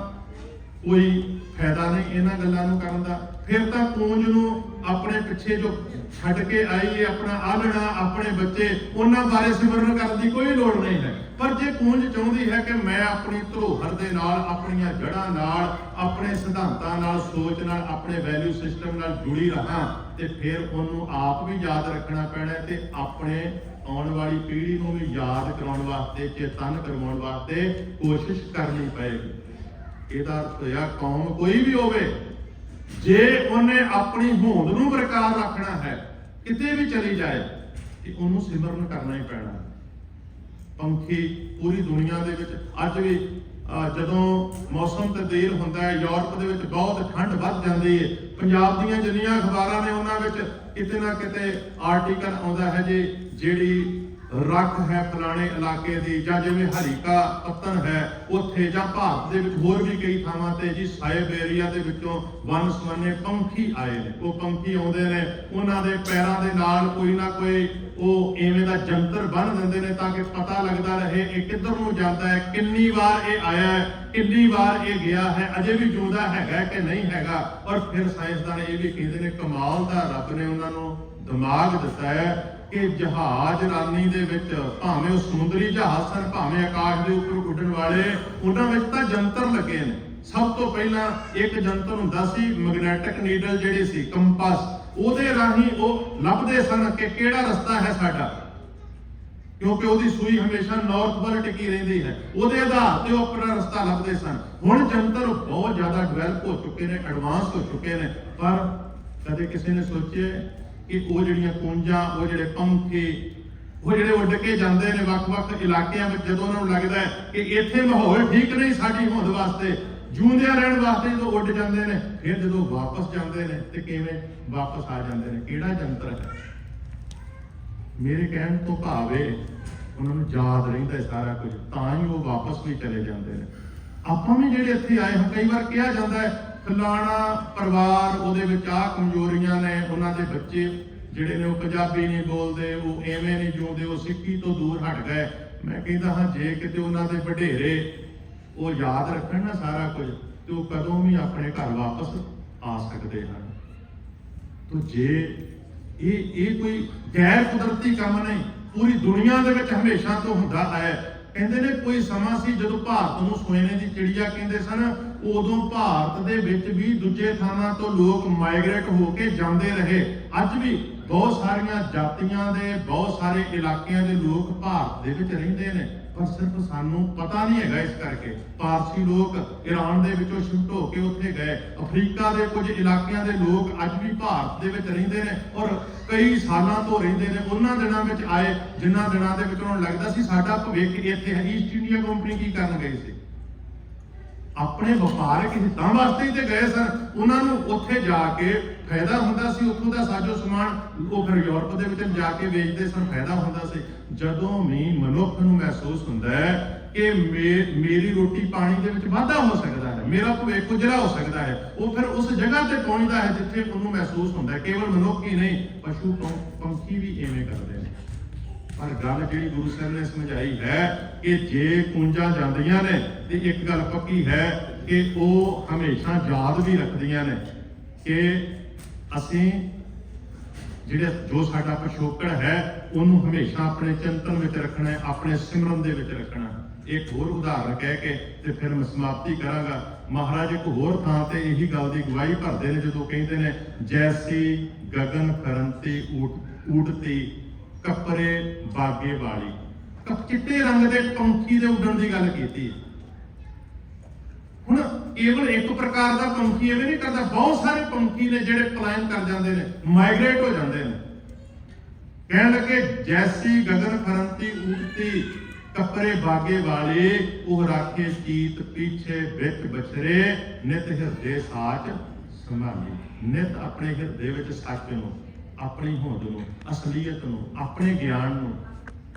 ਕੋਈ ਫਾਇਦਾ ਨਹੀਂ ਇਹਨਾਂ ਗੱਲਾਂ ਨੂੰ ਕਰਨ ਦਾ। ਫਿਰ ਤਾਂ ਪੂੰਜ ਨੂੰ ਆਪਣੇ ਪਿੱਛੇ ਜੋ ਛੱਡ ਕੇ ਆਈ ਹੈ, ਆਪਣਾ ਆਲਣਾ, ਆਪਣੇ ਬੱਚੇ, ਉਹਨਾਂ ਬਾਰੇ ਸਿਮਰਨ ਕਰਨ ਦੀ ਕੋਈ ਲੋੜ ਨਹੀਂ ਹੈ। ਪਰ ਜੇ ਪੂੰਜ ਚਾਹੁੰਦੀ ਹੈ ਕਿ ਮੈਂ ਆਪਣੀ ਧਰੋਹਰ ਦੇ ਨਾਲ, ਆਪਣੀਆਂ ਜੜ੍ਹਾਂ ਨਾਲ, ਆਪਣੇ ਸਿਧਾਂਤਾਂ ਨਾਲ, ਸੋਚ ਨਾਲ, ਆਪਣੇ ਵੈਲਿਊ ਸਿਸਟਮ ਨਾਲ ਜੁੜੀ ਰਹਾਂ, ਤੇ ਫਿਰ ਉਹਨੂੰ ਆਪ ਵੀ ਯਾਦ ਰੱਖਣਾ ਪੈਣਾ ਤੇ ਆਪਣੇ ਆਉਣ ਵਾਲੀ ਪੀੜ੍ਹੀ ਨੂੰ ਵੀ ਯਾਦ ਕਰਾਉਣ ਵਾਸਤੇ, ਚੇਤਨ ਕਰਵਾਉਣ ਵਾਸਤੇ ਕੋਸ਼ਿਸ਼ ਕਰਨੀ ਪਏਗੀ। ਇਹਦਾ ਅਰਥ ਹੋਇਆ ਕੌਮ ਕੋਈ ਵੀ ਹੋਵੇ, ਜੇ ਉਹਨੇ ਆਪਣੀ ਹੋਂਦ ਨੂੰ ਬਰਕਰਾਰ ਰੱਖਣਾ ਹੈ, ਕਿਤੇ ਵੀ ਚਲੀ ਜਾਏ, ਤੇ ਉਹਨੂੰ ਸਿਮਰਨ ਕਰਨਾ ਹੀ ਪੈਣਾ। ਪੰਖੀ ਪੂਰੀ ਦੁਨੀਆ ਦੇ ਵਿੱਚ ਅੱਜ ਵੀ ਜਦੋਂ ਮੌਸਮ ਤਬਦੀਲ ਹੁੰਦਾ ਹੈ, ਯੂਰਪ ਦੇ ਵਿੱਚ ਬਹੁਤ ਠੰਡ ਵੱਧ ਜਾਂਦੀ ਹੈ, ਪੰਜਾਬ ਦੀਆਂ ਜਿੰਨੀਆਂ ਅਖਬਾਰਾਂ ਨੇ ਉਹਨਾਂ ਵਿੱਚ ਕਿਤੇ ਨਾ ਕਿਤੇ ਆਰਟੀਕਲ ਆਉਂਦਾ ਹੈ ਜੀ ਜਿਹੜੀ ਰੱਖ ਹੈ ਫਲਾਣੇ ਇਲਾਕੇ ਦੀ, ਜਾਂ ਜਿਵੇਂ ਹਰੀਕਾ ਪੱਤਨ ਹੈ ਉੱਥੇ, ਜਾਂ ਭਾਰਤ ਦੇ ਵਿੱਚ ਹੋਰ ਵੀ ਕਈ ਥਾਵਾਂ ਤੇ ਜੀ ਸਾਇਬੇਰੀਆ ਦੇ ਵਿੱਚੋਂ ਵੰਨ ਸੁਵੰਨੇ ਪੰਖੀ ਆਏ ਨੇ। ਉਹ ਪੰਖੀ ਆਉਂਦੇ ਨੇ, ਉਹਨਾਂ ਦੇ ਪੈਰਾਂ ਦੇ ਨਾਲ ਕੋਈ ਨਾ ਕੋਈ ਉਹ ਐਵੇਂ ਦਾ ਜੰਤਰ ਬੰਨ੍ਹ ਦਿੰਦੇ ਨੇ ਤਾਂ ਕਿ ਪਤਾ ਲੱਗਦਾ ਰਹੇ ਇਹ ਕਿੱਧਰ ਨੂੰ ਜਾਂਦਾ ਹੈ, ਕਿੰਨੀ ਵਾਰ ਇਹ ਆਇਆ ਹੈ, ਕਿੰਨੀ ਵਾਰ ਇਹ ਗਿਆ ਹੈ, ਅਜੇ ਵੀ ਜਿਉਂਦਾ ਹੈਗਾ ਕਿ ਨਹੀਂ ਹੈਗਾ। ਔਰ ਫਿਰ ਸਾਇੰਸਦਾਨ ਇਹ ਵੀ ਕਹਿੰਦੇ ਨੇ ਕਮਾਲ ਦਾ ਰੱਬ ਨੇ ਉਹਨਾਂ ਨੂੰ ਦਿਮਾਗ ਦਿੱਤਾ ਹੈ ਕਿ ਜਹਾਜ਼ ਰਾਨੀ ਦੇ ਵਿੱਚ, ਭਾਵੇਂ ਉਹ ਸਮੁੰਦਰੀ ਜਹਾਜ਼ ਸਨ, ਭਾਵੇਂ ਆਕਾਸ਼ ਦੇ ਉੱਪਰ ਉੱਡਣ ਵਾਲੇ, ਉਹਨਾਂ ਵਿੱਚ ਤਾਂ ਜੰਤਰ ਲੱਗੇ ਨੇ। ਸਭ ਤੋਂ ਪਹਿਲਾਂ ਇੱਕ ਜੰਤਰ ਹੁੰਦਾ ਸੀ ਮੈਗਨੈਟਿਕ ਨੀਡਲ ਜਿਹੜੀ ਸੀ, ਕੰਪਸ, ਉਹਦੇ ਰਾਹੀਂ ਉਹ ਲੱਭਦੇ ਸਨ ਕਿ ਕਿਹੜਾ ਰਸਤਾ ਹੈ ਸਾਡਾ, ਕਿਉਂਕਿ ਉਹਦੀ ਸੂਈ ਹਮੇਸ਼ਾ ਨਾਰਥ ਵੱਲ ਟਿਕੀ ਰਹਿੰਦੀ ਹੈ, ਉਹਦੇ ਆਧਾਰ ਤੇ ਉਹ ਆਪਣਾ ਰਸਤਾ ਲੱਭਦੇ ਸਨ। ਹੁਣ ਜੰਤਰ ਬਹੁਤ ਜ਼ਿਆਦਾ ਡਿਵੈਲਪ ਹੋ ਚੁੱਕੇ ਨੇ, ਐਡਵਾਂਸ ਹੋ ਚੁੱਕੇ ਨੇ, ਪਰ ਕਦੇ ਕਿਸੇ ਨੇ ਸੋਚਿਆ ਕਿ ਉਹ ਜਿਹੜੀਆਂ ਕੂੰਜਾਂ, ਉਹ ਜਿਹੜੇ ਪੰਖੀ, ਉਹ ਜਿਹੜੇ ਉੱਡ ਕੇ ਜਾਂਦੇ ਨੇ ਵੱਖ-ਵੱਖ ਇਲਾਕਿਆਂ ਵਿੱਚ, ਜਦੋਂ ਉਹਨਾਂ ਨੂੰ ਲੱਗਦਾ ਹੈ ਕਿ ਇੱਥੇ ਮਾਹੌਲ ਠੀਕ ਨਹੀਂ ਸਾਡੀ ਹੋਂਦ ਵਾਸਤੇ, ਜਿਉਂਦਿਆਂ ਰਹਿਣ ਵਾਸਤੇ, ਜਦੋਂ ਉੱਡ ਜਾਂਦੇ ਨੇ, ਫਿਰ ਜਦੋਂ ਵਾਪਸ ਜਾਂਦੇ ਨੇ ਤੇ ਕਿਵੇਂ ਵਾਪਸ ਆ ਜਾਂਦੇ ਨੇ, ਕਿਹੜਾ ਜੰਤਰ ਹੈ। ਮੇਰੇ ਕਹਿਣ ਤੋਂ ਭਾਵ ਇਹ ਉਹਨਾਂ ਨੂੰ ਯਾਦ ਰਹਿੰਦਾ ਸਾਰਾ ਕੁਝ, ਤਾਂ ਹੀ ਉਹ ਵਾਪਸ ਵੀ ਚਲੇ ਜਾਂਦੇ ਨੇ। ਆਪਾਂ ਵੀ ਜਿਹੜੇ ਇੱਥੇ ਆਏ ਹਾਂ, ਕਈ ਵਾਰ ਕਿਹਾ ਜਾਂਦਾ ਹੈ ਫਲਾਣਾ ਪਰਿਵਾਰ, ਉਹਦੇ ਵਿੱਚ ਆਹ ਕਮਜ਼ੋਰੀਆਂ ਨੇ, ਉਹਨਾਂ ਦੇ ਬੱਚੇ ਜਿਹੜੇ ਨੇ ਉਹ ਪੰਜਾਬੀ ਨਹੀਂ ਬੋਲਦੇ, ਉਹ ਐਵੇਂ ਨਹੀਂ ਜਿਉਂਦੇ, ਉਹ ਸਿੱਖੀ ਤੋਂ ਦੂਰ ਹਟ ਗਏ। ਮੈਂ ਕਹਿੰਦਾ ਹਾਂ ਜੇ ਕਿਤੇ ਉਹਨਾਂ ਦੇ ਵਡੇਰੇ ਉਹ ਯਾਦ ਰੱਖਣ ਨਾ ਸਾਰਾ ਕੁਝ, ਤੇ ਉਹ ਕਦੋਂ ਵੀ ਆਪਣੇ ਘਰ ਵਾਪਸ ਆ ਸਕਦੇ ਹਨ। ਤੋ ਜੇ ਇਹ ਕੋਈ ਗੈਰ ਕੁਦਰਤੀ ਕੰਮ ਨਹੀਂ, ਪੂਰੀ ਦੁਨੀਆ ਦੇ ਵਿੱਚ ਹਮੇਸ਼ਾ ਤੋਂ ਹੁੰਦਾ ਆਇਆ। ਕਹਿੰਦੇ ਨੇ ਕੋਈ ਸਮਾਂ ਸੀ ਜਦੋਂ ਭਾਰਤ ਨੂੰ ਸੋਨੇ ਦੀ ਚਿੜੀਆ ਕਹਿੰਦੇ ਸਨ, ਉਦੋਂ ਭਾਰਤ ਦੇ ਵਿੱਚ ਵੀ ਦੂਜੇ ਥਾਵਾਂ ਤੋਂ ਲੋਕ ਮਾਈਗ੍ਰੇਟ ਹੋ ਕੇ ਜਾਂਦੇ ਰਹੇ। ਅੱਜ ਵੀ ਬਹੁਤ ਸਾਰੀਆਂ ਜਾਤੀਆਂ ਦੇ, ਬਹੁਤ ਸਾਰੇ ਇਲਾਕਿਆਂ ਦੇ ਲੋਕ ਭਾਰਤ ਦੇ ਵਿੱਚ ਰਹਿੰਦੇ ਨੇ, ਪਰ ਸਿਰਫ ਸਾਨੂੰ ਪਤਾ ਨਹੀਂ ਹੈਗਾ। ਇਸ ਕਰਕੇ ਪਾਰਸੀ ਲੋਕ ਈਰਾਨ ਦੇ ਵਿੱਚੋਂ ਸ਼ਿਫਟ ਹੋ ਕੇ ਉੱਥੇ ਗਏ, ਅਫਰੀਕਾ ਦੇ ਕੁਝ ਇਲਾਕਿਆਂ ਦੇ ਲੋਕ ਅੱਜ ਵੀ ਭਾਰਤ ਦੇ ਵਿੱਚ ਰਹਿੰਦੇ ਨੇ ਔਰ ਕਈ ਸਾਲਾਂ ਤੋਂ ਰਹਿੰਦੇ ਨੇ। ਉਹਨਾਂ ਦਿਨਾਂ ਵਿੱਚ ਆਏ ਜਿਨ੍ਹਾਂ ਦਿਨਾਂ ਦੇ ਵਿੱਚ ਉਹਨਾਂ ਨੂੰ ਲੱਗਦਾ ਸੀ ਸਾਡਾ ਭਵਿੱਖ ਇੱਥੇ ਹੈ। ਈਸਟ ਇੰਡੀਆ ਕੰਪਨੀ ਕੀ ਕਰਨ ਗਏ ਸੀ? ਆਪਣੇ ਵਪਾਰਕ ਹਿੱਤਾਂ ਵਾਸਤੇ ਹੀ ਤੇ ਗਏ ਸਨ। ਉਹਨਾਂ ਨੂੰ ਉੱਥੇ ਜਾ ਕੇ ਫਾਇਦਾ ਹੁੰਦਾ ਸੀ, ਉੱਥੋਂ ਦਾ ਸਾਜੋ ਸਮਾਨ ਉਹ ਫਿਰ ਯੂਰਪ ਦੇ ਵਿੱਚ ਜਾ ਕੇ ਵੇਚਦੇ ਸਨ, ਫਾਇਦਾ ਹੁੰਦਾ ਸੀ। ਜਦੋਂ ਵੀ ਮਨੁੱਖ ਨੂੰ ਮਹਿਸੂਸ ਹੁੰਦਾ ਹੈ ਕਿ ਮੇਰੀ ਰੋਟੀ ਪਾਣੀ ਦੇ ਵਿੱਚ ਵਾਧਾ ਹੋ ਸਕਦਾ ਹੈ, ਮੇਰਾ ਭਵਿੱਖ ਉਜਲਾ ਹੋ ਸਕਦਾ ਹੈ, ਉਹ ਫਿਰ ਉਸ ਜਗ੍ਹਾ ਤੇ ਪਹੁੰਚਦਾ ਹੈ ਜਿੱਥੇ ਉਹਨੂੰ ਮਹਿਸੂਸ ਹੁੰਦਾ ਹੈ। ਕੇਵਲ ਮਨੁੱਖ ਹੀ ਨਹੀਂ, ਪਸ਼ੂ ਪੰਛੀ ਵੀ ਐਵੇਂ ਕਰਦੇ ਨੇ। ਪਰ ਗੱਲ ਜਿਹੜੀ ਗੁਰੂ ਸਾਹਿਬ ਨੇ ਸਮਝਾਈ ਹੈ ਕਿ ਜੇ ਕੂੰਜਾਂ ਜਾਂਦੀਆਂ ਨੇ ਤੇ ਇੱਕ ਗੱਲ ਪੱਕੀ ਹੈ ਕਿ ਉਹ ਹਮੇਸ਼ਾ ਯਾਦ ਵੀ ਰੱਖਦੀਆਂ ਨੇ ਕਿ ਅਸੀਂ ਜੋ ਸਾਡਾ ਪਿਛੋਕੜ ਹੈ ਉਹਨੂੰ ਹਮੇਸ਼ਾ ਆਪਣੇ ਚਿੰਤਨ ਵਿੱਚ ਰੱਖਣਾ ਹੈ, ਆਪਣੇ ਸਿਮਰਨ ਦੇ ਵਿੱਚ ਰੱਖਣਾ। ਇੱਕ ਹੋਰ ਉਦਾਹਰਨ ਕਹਿ ਕੇ ਤੇ ਫਿਰ ਮੈਂ ਸਮਾਪਤੀ ਕਰਾਂਗਾ। ਮਹਾਰਾਜ ਇੱਕ ਹੋਰ ਥਾਂ ਤੇ ਇਹੀ ਗੱਲ ਦੀ ਗਵਾਹੀ ਭਰਦੇ ਨੇ ਜਦੋਂ ਕਹਿੰਦੇ ਨੇ ਜੈਸੀ ਗਗਨ ਫਰੰਤੀ ਊਟਤੀ ਕੱਪਰੇ ਬਾਗੇ ਵਾਲੀ। ਚਿੱਟੇ ਰੰਗ ਦੇ ਪੰਛੀ ਦੇ ਉੱਡਣ ਦੀ ਗੱਲ ਕੀਤੀ ਹੈ। ਹੁਣ ਕੇਵਲ ਇੱਕ ਪ੍ਰਕਾਰ ਦਾ ਪੰਛੀ ਐਵੇਂ ਨਹੀਂ ਕਰਦਾ, ਬਹੁਤ ਸਾਰੇ ਪੰਛੀ ਨੇ ਜਿਹੜੇ ਪਲਾਇਨ ਕਰ ਜਾਂਦੇ ਨੇ, ਮਾਈਗ੍ਰੇਟ ਹੋ ਜਾਂਦੇ ਨੇ। ਕਹਿਣ ਲੱਗੇ ਜੈਸੀ ਗਗਨ ਫਰੰਤੀ ਊਟਤੀ ਕੱਪਰੇ ਬਾਗੇ ਵਾਲੇ, ਉਹ ਰਾਖੇ ਚੀਤ ਪਿੱਛੇ ਵਿੱਚ ਬਛਰੇ ਨਿਤ ਹਿਰਦੇ ਸਾਚ ਸੰਭਾਲੀ। ਨਿਤ ਆਪਣੇ ਹਿਰਦੇ ਵਿੱਚ ਸੱਚ ਨੂੰ, ਆਪਣੀ ਹੋਂਦ ਨੂੰ, ਅਸਲੀਅਤ ਨੂੰ, ਆਪਣੇ ਗਿਆਨ ਨੂੰ,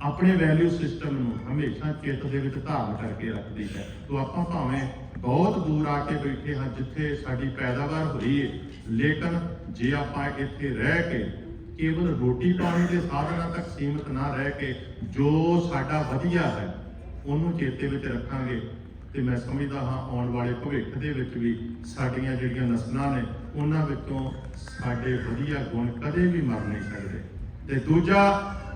ਆਪਣੇ ਵੈਲਿਊ ਸਿਸਟਮ ਨੂੰ ਹਮੇਸ਼ਾ ਚਿੱਤ ਦੇ ਵਿੱਚ ਧਾਰਨ ਕਰਕੇ ਰੱਖਦੀ ਹੈ। ਤੋ ਆਪਾਂ ਭਾਵੇਂ ਬਹੁਤ ਦੂਰ ਆ ਕੇ ਬੈਠੇ ਹਾਂ ਜਿੱਥੇ ਸਾਡੀ ਪੈਦਾਵਾਰ ਹੋ ਰਹੀ ਹੈ, ਲੇਕਿਨ ਜੇ ਆਪਾਂ ਇੱਥੇ ਰਹਿ ਕੇ ਕੇਵਲ ਰੋਟੀ ਪਾਣੀ ਦੇ ਸਾਧਨਾਂ ਤੱਕ ਸੀਮਿਤ ਨਾ ਰਹਿ ਕੇ ਜੋ ਸਾਡਾ ਵਧੀਆ ਹੈ ਉਹਨੂੰ ਚੇਤੇ ਵਿੱਚ ਰੱਖਾਂਗੇ ਤੇ ਮੈਂ ਸਮਝਦਾ ਹਾਂ ਆਉਣ ਵਾਲੇ ਭਵਿੱਖ ਦੇ ਵਿੱਚ ਵੀ ਸਾਡੀਆਂ ਜਿਹੜੀਆਂ ਨਸਲਾਂ ਨੇ ਉਹਨਾਂ ਵਿੱਚੋਂ ਸਾਡੇ ਵਧੀਆ ਗੁਣ ਕਦੇ ਵੀ ਮਰ ਨਹੀਂ ਸਕਦੇ। ਤੇ ਦੂਜਾ,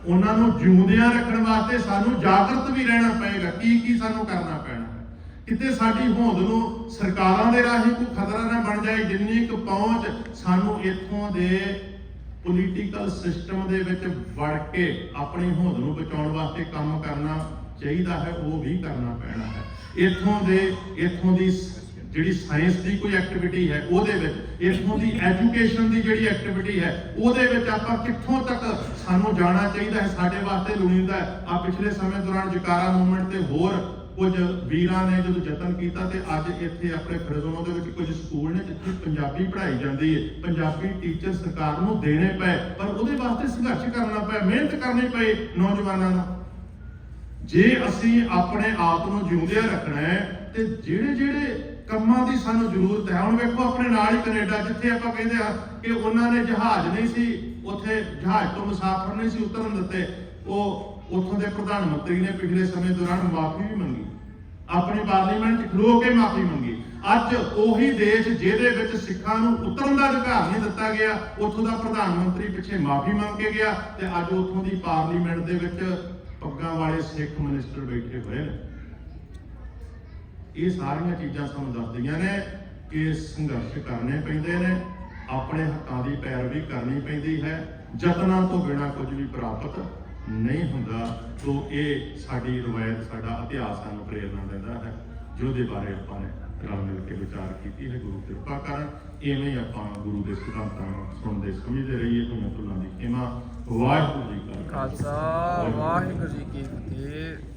ਉਹਨਾਂ ਨੂੰ ਜਿਉਂਦਿਆਂ ਰੱਖਣ ਵਾਸਤੇ ਸਾਨੂੰ ਜਾਗਰਤ ਵੀ ਰਹਿਣਾ ਪਏਗਾ। ਕੀ ਸਾਨੂੰ ਕਰਨਾ ਪੈਣਾ, ਕਿਤੇ ਸਾਡੀ ਹੋਂਦ ਨੂੰ ਸਰਕਾਰਾਂ ਦੇ ਰਾਹੀਂ ਕੋਈ ਖਤਰਾ ਨਾ ਬਣ ਜਾਏ। ਜਿੰਨੀ ਕੁ ਪਹੁੰਚ ਸਾਨੂੰ ਇੱਥੋਂ ਦੇ ਪੋਲੀਟੀਕਲ ਸਿਸਟਮ ਦੇ ਵਿੱਚ ਵੜ ਕੇ ਆਪਣੀ ਹੋਂਦ ਨੂੰ ਬਚਾਉਣ ਵਾਸਤੇ ਕੰਮ ਕਰਨਾ ਚਾਹੀਦਾ ਹੈ, ਉਹ ਵੀ ਕਰਨਾ ਪੈਣਾ ਹੈ। ਇੱਥੋਂ ਦੀ ਜਿਹੜੀ ਸਾਇੰਸ ਦੀ ਕੋਈ ਐਕਟੀਵਿਟੀ ਹੈ ਉਹਦੇ ਵਿੱਚ, ਇੱਥੋਂ ਦੀ ਐਜੂਕੇਸ਼ਨ ਦੀ ਜਿਹੜੀ ਐਕਟੀਵਿਟੀ ਹੈ ਉਹਦੇ ਵਿੱਚ ਆਪਾਂ ਕਿੱਥੋਂ ਤੱਕ ਸਾਨੂੰ ਜਾਣਾ ਚਾਹੀਦਾ ਹੈ, ਸਾਡੇ ਵਾਸਤੇ ਲੋੜੀਂਦਾ ਹੈ। ਆ ਪਿਛਲੇ ਸਮੇਂ ਦੌਰਾਨ ਜਕਾਰਾ ਮੂਵਮੈਂਟ ਤੇ ਹੋਰ ਕੁਝ ਵੀਰਾਂ ਨੇ ਜਦੋਂ ਯਤਨ ਕੀਤਾ ਤੇ ਅੱਜ ਇੱਥੇ ਆਪਣੇ ਫਰਜ਼ੋਂ ਦੇ ਵਿੱਚ ਕੁਝ ਸਕੂਲ ਨੇ ਜਿੱਥੇ ਪੰਜਾਬੀ ਪੜ੍ਹਾਈ ਜਾਂਦੀ ਹੈ, ਪੰਜਾਬੀ ਟੀਚਰ ਸਰਕਾਰ ਨੂੰ ਦੇਣੇ ਪਏ, ਪਰ ਉਹਦੇ ਵਾਸਤੇ ਸੰਘਰਸ਼ ਕਰਨਾ ਪਿਆ, ਮਿਹਨਤ ਕਰਨੀ ਪਈ ਨੌਜਵਾਨਾਂ ਨੂੰ। ਜੇ ਅਸੀਂ ਆਪਣੇ ਆਪ ਨੂੰ ਜਿਉਂਦਿਆਂ ਰੱਖਣਾ ਹੈ ਤੇ ਜਿਹੜੇ ਕੰਮਾਂ ਦੀ ਸਾਨੂੰ ਜ਼ਰੂਰਤ ਹੈ, ਹੁਣ ਵੇਖੋ ਆਪਣੇ ਨਾਲ ਹੀ ਕੈਨੇਡਾ, ਜਿੱਥੇ ਆਪਾਂ ਕਹਿੰਦੇ ਆ ਕਿ ਉਹਨਾਂ ਨੇ ਜਹਾਜ਼ ਨਹੀਂ ਸੀ, ਉੱਥੇ ਜਹਾਜ਼ ਤੋਂ ਮੁਸਾਫਰ ਨਹੀਂ ਸੀ ਉਤਰਨ ਦਿੱਤੇ, ਉਹ ਉੱਥੋਂ ਦੇ ਪ੍ਰਧਾਨ ਮੰਤਰੀ ਨੇ ਪਿਛਲੇ ਸਮੇਂ ਦੌਰਾਨ ਮਾਫੀ ਵੀ ਮੰਗੀ, ਆਪਣੀ ਪਾਰਲੀਮੈਂਟ 'ਚ ਖਲੋ ਕੇ ਮਾਫੀ ਮੰਗੀ। ਅੱਜ ਉਹੀ ਦੇਸ਼ ਜਿਹਦੇ ਵਿੱਚ ਸਿੱਖਾਂ ਨੂੰ ਉਤਰਨ ਦਾ ਅਧਿਕਾਰ ਨਹੀਂ ਦਿੱਤਾ ਗਿਆ, ਉੱਥੋਂ ਦਾ ਪ੍ਰਧਾਨ ਮੰਤਰੀ ਪਿੱਛੇ ਮਾਫੀ ਮੰਗ ਕੇ ਗਿਆ ਤੇ ਅੱਜ ਉੱਥੋਂ ਦੀ ਪਾਰਲੀਮੈਂਟ ਦੇ ਵਿੱਚ ਪੱਗਾਂ ਵਾਲੇ ਸਿੱਖ ਮਿਨਿਸਟਰ ਬੈਠੇ ਹੋਏ ਨੇ। ਇਹ ਸਾਰੀਆਂ ਚੀਜ਼ਾਂ ਸਾਨੂੰ ਦੱਸਦੀਆਂ ਨੇ ਕਿ ਸੰਘਰਸ਼ ਕਰਨੇ ਪੈਂਦੇ ਨੇ, ਆਪਣੇ ਹੱਕਾਂ ਦੀ ਪੈਰਵੀ ਕਰਨੀ ਪੈਂਦੀ ਹੈ। ਯਤਨਾਂ ਤੋਂ ਬਿਨਾਂ ਕੁਝ ਵੀ ਪ੍ਰਾਪਤ ਨਹੀਂ ਹੁੰਦਾ। ਤੋਂ ਇਹ ਸਾਡੀ ਰਵਾਇਤ, ਸਾਡਾ ਇਤਿਹਾਸ ਸਾਨੂੰ ਪ੍ਰੇਰਨਾ ਦਿੰਦਾ ਹੈ, ਜਿਹਦੇ ਬਾਰੇ ਆਪਾਂ ਨੇ ਰਲ ਮਿਲ ਕੇ ਵਿਚਾਰ ਕੀਤੀ ਹੈ। ਗੁਰੂ ਕਿਰਪਾ ਕਰਨ ਇਵੇਂ ਹੀ ਆਪਾਂ ਗੁਰੂ ਦੇ ਸਿਧਾਂਤਾਂ ਨੂੰ ਸੁਣਦੇ ਸਮਝਦੇ ਰਹੀਏ। ਤੁਹਾਨੂੰ ਤੁਲਾਂ ਦੀ ਖਿਮਾ। ਵਾਹਿਗੁਰੂ ਜੀ ਕਾ ਖਾਲਸਾ ਵਾਹਿਗੁਰੂ ਜੀ ਕੀ ਫਤਿਹ।